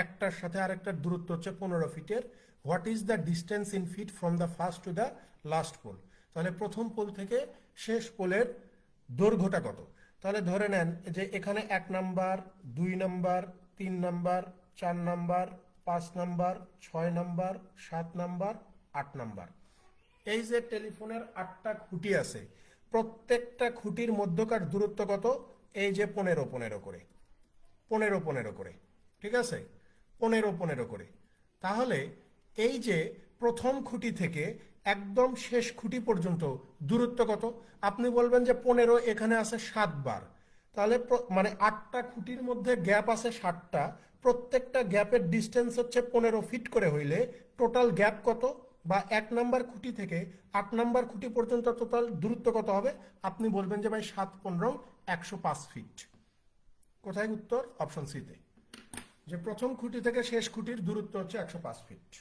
একটার সাথে আরেকটার দূরত্ব হচ্ছে 15 ফিটের। What is the distance in feet from the first to the last pole? তাহলে প্রথম পোল থেকে শেষ পোলের দৈর্ঘ্যটা কত? তাহলে ধরে নেন যে এখানে 1 number, 2 number, 3 number, 4 number, 5 number, 6 number, 7 number, 8 number. এই যে টেলিফোনের 8টা খুঁটি আছে, প্রত্যেকটা খুঁটির মধ্যকার দূরত্ব কত? এই যে 15 করে, 15 করে, ঠিক আছে, 15 করে। তাহলে এই যে প্রথম খুঁটি থেকে একদম শেষ খুঁটি পর্যন্ত দূরত্ব কত? আপনি বলবেন যে 15, এখানে আছে 7 বার। তাহলে মানে 8টা খুঁটির মধ্যে গ্যাপ আছে 7টা, প্রত্যেকটা গ্যাপের ডিস্টেন্স হচ্ছে 15 ফিট করে হইলে টোটাল গ্যাপ কত? বা 1 নাম্বার খুঁটি থেকে 8 নাম্বার খুঁটি পর্যন্ত টোটাল দূরত্ব কত হবে? আপনি বলবেন যে ভাই 7 15 105 ফিট। কোথায় উত্তর? অপশন সিতে, যে প্রথম খুঁটি থেকে শেষ খুঁটির দূরত্ব হচ্ছে 105 ফিট।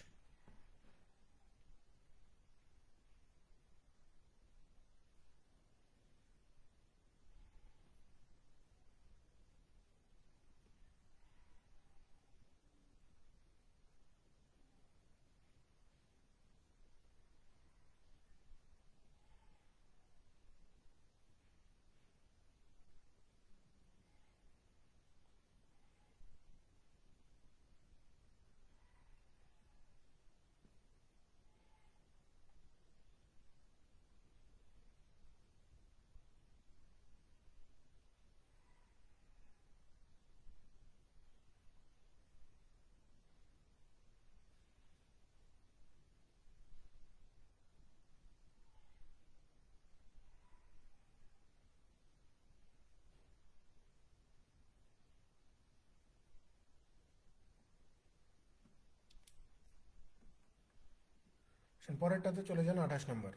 পরেরটাতে চলে যান 28 নম্বর।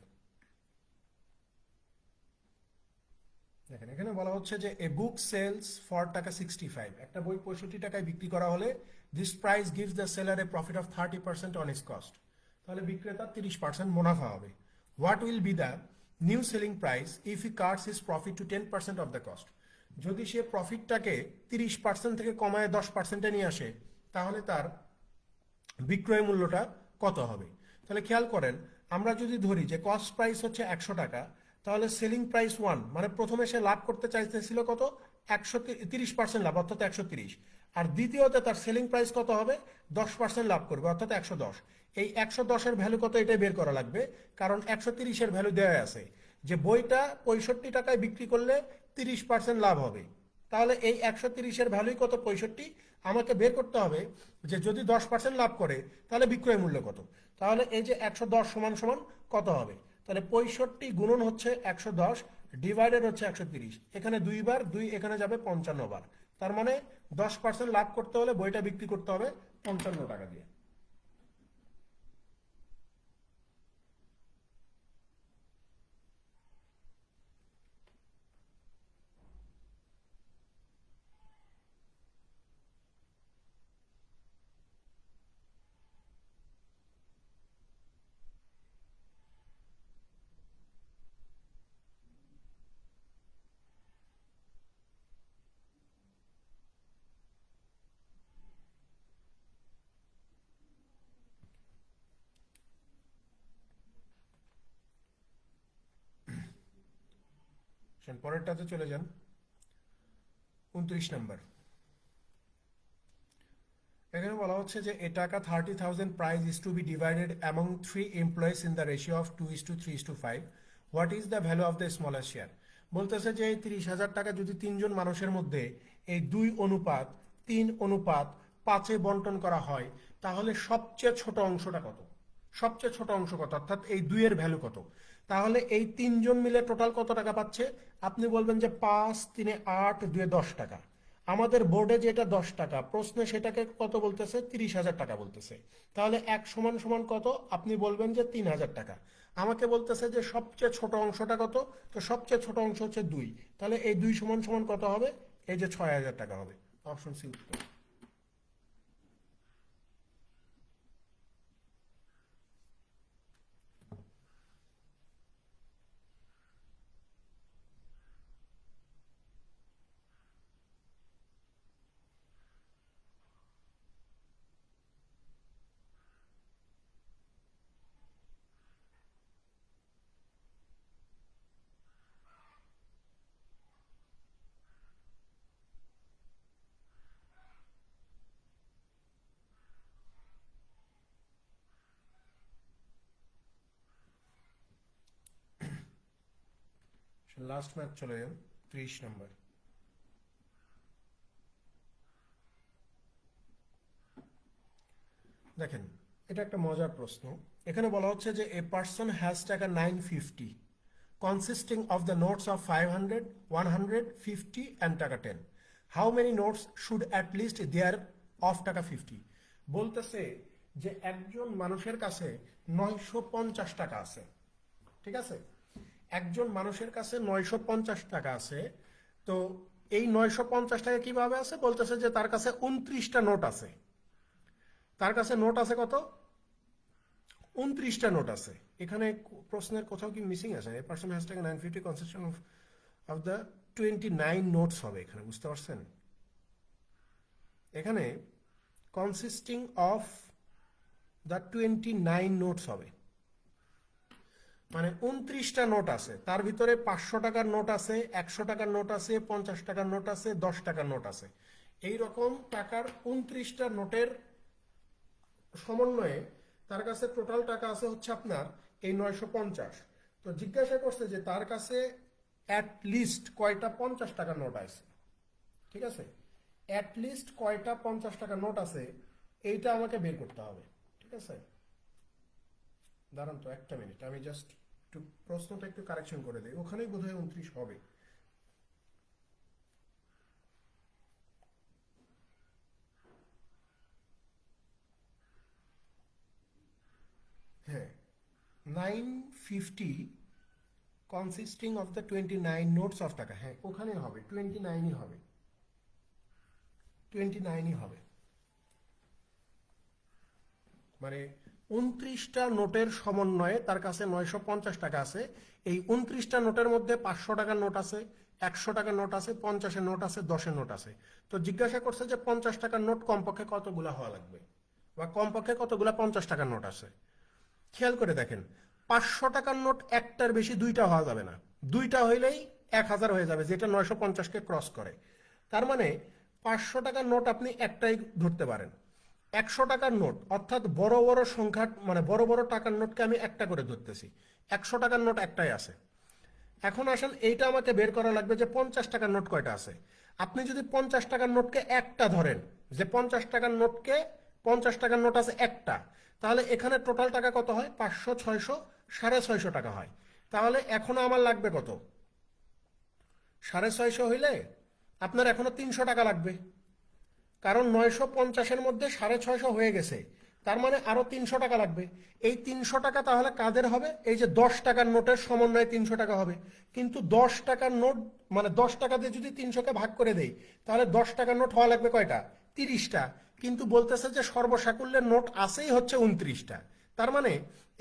দেখেন এখানে বলা হচ্ছে যে এ বুক সেলস ফর টাকা 65, একটা বই 65 টাকায় বিক্রি করা হলে this price gives the seller a profit of 30% on its cost. তাহলে বিক্রেতা 30% মুনাফা হবে। What will be the new selling price if he cuts his profit to 10% of the cost? যদি সে প্রফিটটাকে 30% থেকে কমায় 10%-এ নিয়ে আসে, তাহলে তার বিক্রয় মূল্যটা কত হবে? তাহলে খেয়াল করেন, আমরা যদি ধরি যে কস্ট প্রাইস হচ্ছে 100 টাকা, তাহলে সেলিং প্রাইস 1, মানে প্রথমে সে লাভ করতে চাইতেছিল কত? 130% লাভ, অর্থাৎ 130। আর দ্বিতীয়তে তার সেলিং প্রাইস কত হবে? 10% লাভ করবে, অর্থাৎ 110। এই 110-এর ভ্যালু কত, এটাই বের করা লাগবে, কারণ 130-এর ভ্যালু দেওয়া আছে যে বইটা 65 টাকায় বিক্রি করলে 30% লাভ হবে। তাহলে এই 130-এর ভ্যালুই কত? 65। আমাকে বের করতে হবে যে যদি 10% লাভ করে তাহলে বিক্রয় মূল্য কত। তাহলে এই যে 110 সমান সমান কত হবে? তাহলে 65 গুণন হচ্ছে 110 ডিভাইডেড হচ্ছে 130, এখানে 2 বার, 2 এখানে যাবে 55 বার। তার মানে 10% লাভ করতে হলে বইটা বিক্রি করতে হবে 55 টাকা দিয়ে। পরেরটাতে চলে যান 29 নাম্বার। এখানে বলা হচ্ছে যে a taka 30,000 price is to be divided among 3 employees in the ratio of 2:3:5। What is the value of the smallest share? বলতেছে যে এই 30,000 টাকা যদি 3 জন মানুষের মধ্যে এই 2:3:5-এ বন্টন করা হয়, তাহলে সবচেয়ে ছোট অংশটা কত? সবচেয়ে ছোট অংশ কত, অর্থাৎ এই 2-এর ভ্যালু কত? তাহলে এই 3 জন মিলে টোটাল কত টাকা পাচ্ছে? আপনি বলবেন যে 5 3 8 2 10 টাকা। আমাদের বোর্ডে যেটা 10 টাকা, প্রশ্নে সেটাকে কত বলতেছে? 30,000 টাকা বলতেছে। তাহলে 1 সমান সমান কত? আপনি বলবেন যে 3,000 টাকা। আমাকে বলতেছে যে সবচেয়ে ছোট অংশটা কত, তো সবচেয়ে ছোট অংশ হচ্ছে 2। তাহলে এই 2 সমান সমান কত হবে? এই যে 6,000 টাকা হবে। অপশন সি উত্তর। লাস্ট ম্যাচ চলে যান 30 নম্বর। দেখেন, এটা একটা মজার প্রশ্ন। এখানে বলা হচ্ছে যে এ পার্সন হ্যাজ টাকা 950 consisting of the notes of 500, 100, 50 and টাকা 10. How many notes should at least there of টাকা 50? বলতেছে যে একজন মানুষের কাছে 950 টাকা আছে, ঠিক আছে? একজন মানুষের কাছে 950 টাকা আছে। তো এই 950 টাকা কিভাবে আছে? বলতেছে যে তার কাছে 29টা নোট আছে। তার কাছে নোট আছে কত? 29টা নোট আছে। এখানে প্রশ্নের কোথাও কি মিসিং আছে? এ পার্সন হ্যাজ টাকা 950 কনসিস্টেন্ট অফ দ্য 29 নোটস হবে এখানে, বুঝতে পারছেন? এখানে কনসিস্টিং অফ দ্য 29 নোটস হবে, মানে 29টা নোট আছে। তার ভিতরে 500 টাকার নোট আছে, 100 টাকার নোট আছে, 50 টাকার নোট আছে, 10 টাকার নোট আছে। এই রকম টাকার 29টা নোটের সমন্বয়ে তার কাছে টোটাল টাকা আছে হচ্ছে আপনার এই 950। তো জিজ্ঞাসা করছে যে তার কাছে অ্যাট লিস্ট কয়টা 50 টাকার নোট আছে, ঠিক আছে? অ্যাট লিস্ট কয়টা 50 টাকার নোট আছে এইটা আমাকে বের করতে হবে, ঠিক আছে? দাঁড়ান তো একটা মিনিট, আমি জাস্ট একটু প্রশ্নটা একটু কারেকশন করে দিই। ওখানেই বোধহয় 29 হবে। হ্যাঁ, 950 consisting of the 29 notes of টাকা। হ্যাঁ, ওখানে হবে 29ই হবে, 29ই হবে। মানে 29টা নোটের সমন্বয়ে তার কাছে 950 টাকা আছে। এই 29টা নোটের মধ্যে 500 টাকার নোট আছে, 100 টাকার নোট আছে, 50-এর নোট আছে, 10-এর নোট আছে। তো জিজ্ঞাসা করছে যে 50 টাকার নোট কমপক্ষে কতগুলা হওয়া লাগবে, বা কমপক্ষে কতগুলা 50 টাকার নোট আছে। খেয়াল করে দেখেন, 500 টাকার নোট একটার বেশি দুইটা হওয়া যাবে না। দুইটা হইলেই 1000 হয়ে যাবে, যেটা 950কে ক্রস করে। তার মানে 500 টাকার নোট আপনি একটাই ধরতে পারেন। 100 টাকার নোট অর্থাৎ বড় বড় সংখ্যা, মানে বড় বড় টাকার নোটকে আমি একটা করে ধরতেছি। 100 টাকার নোট একটাই আছে। এখন আসেন, এইটা আমাকে বের করা লাগবে যে 50 টাকার নোট কয়টা আছে। আপনি যদি 50 টাকার নোটকে একটা ধরেন, যে 50 টাকার নোটকে 50 টাকার নোট আছে একটা, তাহলে এখানে টোটাল টাকা কত হয়? 500, 600, 650 টাকা হয়। তাহলে এখনো আমার লাগবে কত? 650 হইলে আপনার এখনো 300 টাকা লাগবে, কারণ 950-এর মধ্যে 650 হয়ে গেছে। তার মানে আরো 300 টাকা লাগবে। এই 300 টাকা তাহলে কাদের হবে? এই যে 10 টাকার নোটের সমন্বয়ে 300 টাকা হবে। কিন্তু 10 টাকার নোট, মানে 10 টাকা দিয়ে যদি 300কে ভাগ করে দেই, তাহলে 10 টাকার নোট হওয়া লাগবে কয়টা? 30টা। কিন্তু বলতেছে যে সর্বসাকুল্যের নোট আছেই হচ্ছে 29টা। তার মানে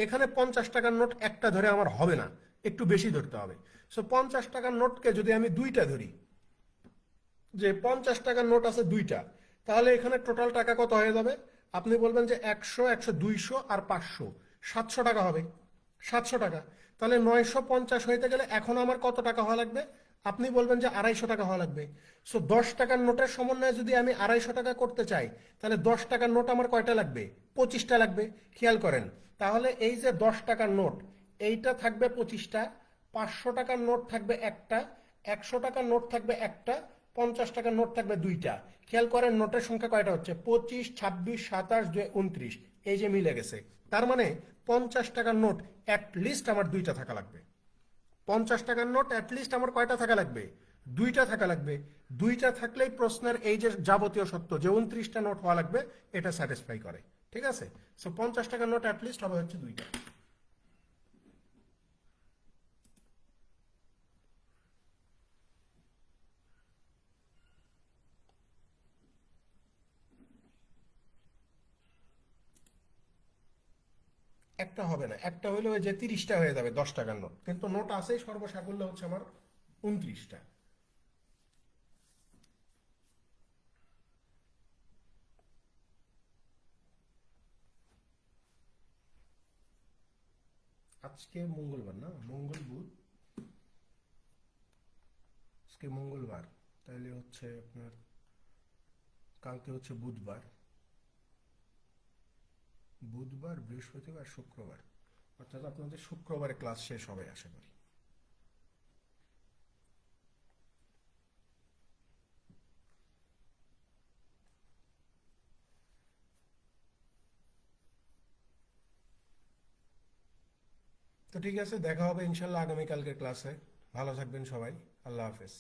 এখানে 50 টাকার নোট একটা ধরে আমার হবে না, একটু বেশি ধরতে হবে। সো 50 টাকার নোটকে যদি আমি দুইটা ধরি, যে 50 টাকার নোট আছে দুইটা, তাহলে এখানে টোটাল টাকা কত হয়ে যাবে? আপনি বলবেন যে 100, 100, 200 আর 500, 700 টাকা হবে। 700 টাকা। তাহলে 950 হইতে গেলে এখন আমার কত টাকা হওয়া লাগবে? আপনি বলবেন যে 250 টাকা হওয়া লাগবে। সো 10 টাকার নোটের সমন্বয়ে যদি আমি 250 টাকা করতে চাই, তাহলে 10 টাকার নোট আমার কয়টা লাগবে? 25টা লাগবে। খেয়াল করেন, তাহলে এই যে 10 টাকার নোট, এইটা থাকবে 25টা, 500 টাকার নোট থাকবে একটা, 100 টাকার নোট থাকবে একটা, 50 টাকার নোট থাকবে দুইটা। খেয়াল করেন নোটের সংখ্যা কয়টা হচ্ছে? 25, 26, 27, 29। এই যে মিলে গেছে। তার মানে 50 টাকার নোট অ্যাটলিস্ট আমার দুইটা থাকা লাগবে। 50 টাকার নোট অ্যাটলিস্ট আমার কয়টা থাকা লাগবে? দুইটা থাকা লাগবে। দুইটা থাকলেই প্রশ্নের এই যে যাবতীয় সত্য যে 29টা নোট হওয়া লাগবে, এটা স্যাটিসফাই করে। ঠিক আছে? সো 50 টাকার নোট অ্যাটলিস্ট হবে হচ্ছে দুইটা। একটা হবে না, একটা হইলে ওই যে 30টা হয়ে যাবে 10 টাকার নোট, কিন্তু নোট আছে সর্বসাকুল্য হচ্ছে আমার 29টা। আজকে মঙ্গলবার না, মঙ্গল বুধ, আজকে মঙ্গলবার, তাহলে হচ্ছে আপনার কালকে হচ্ছে বুধবার, বুধবার বৃহস্পতিবার শুক্রবার, অর্থাৎ আপনাদের শুক্রবারে ক্লাস শেষ হবে আশা করি। তো ঠিক আছে, দেখা হবে ইনশাল্লাহ আগামীকালকের ক্লাসে। ভালো থাকবেন সবাই। আল্লাহ হাফেজ।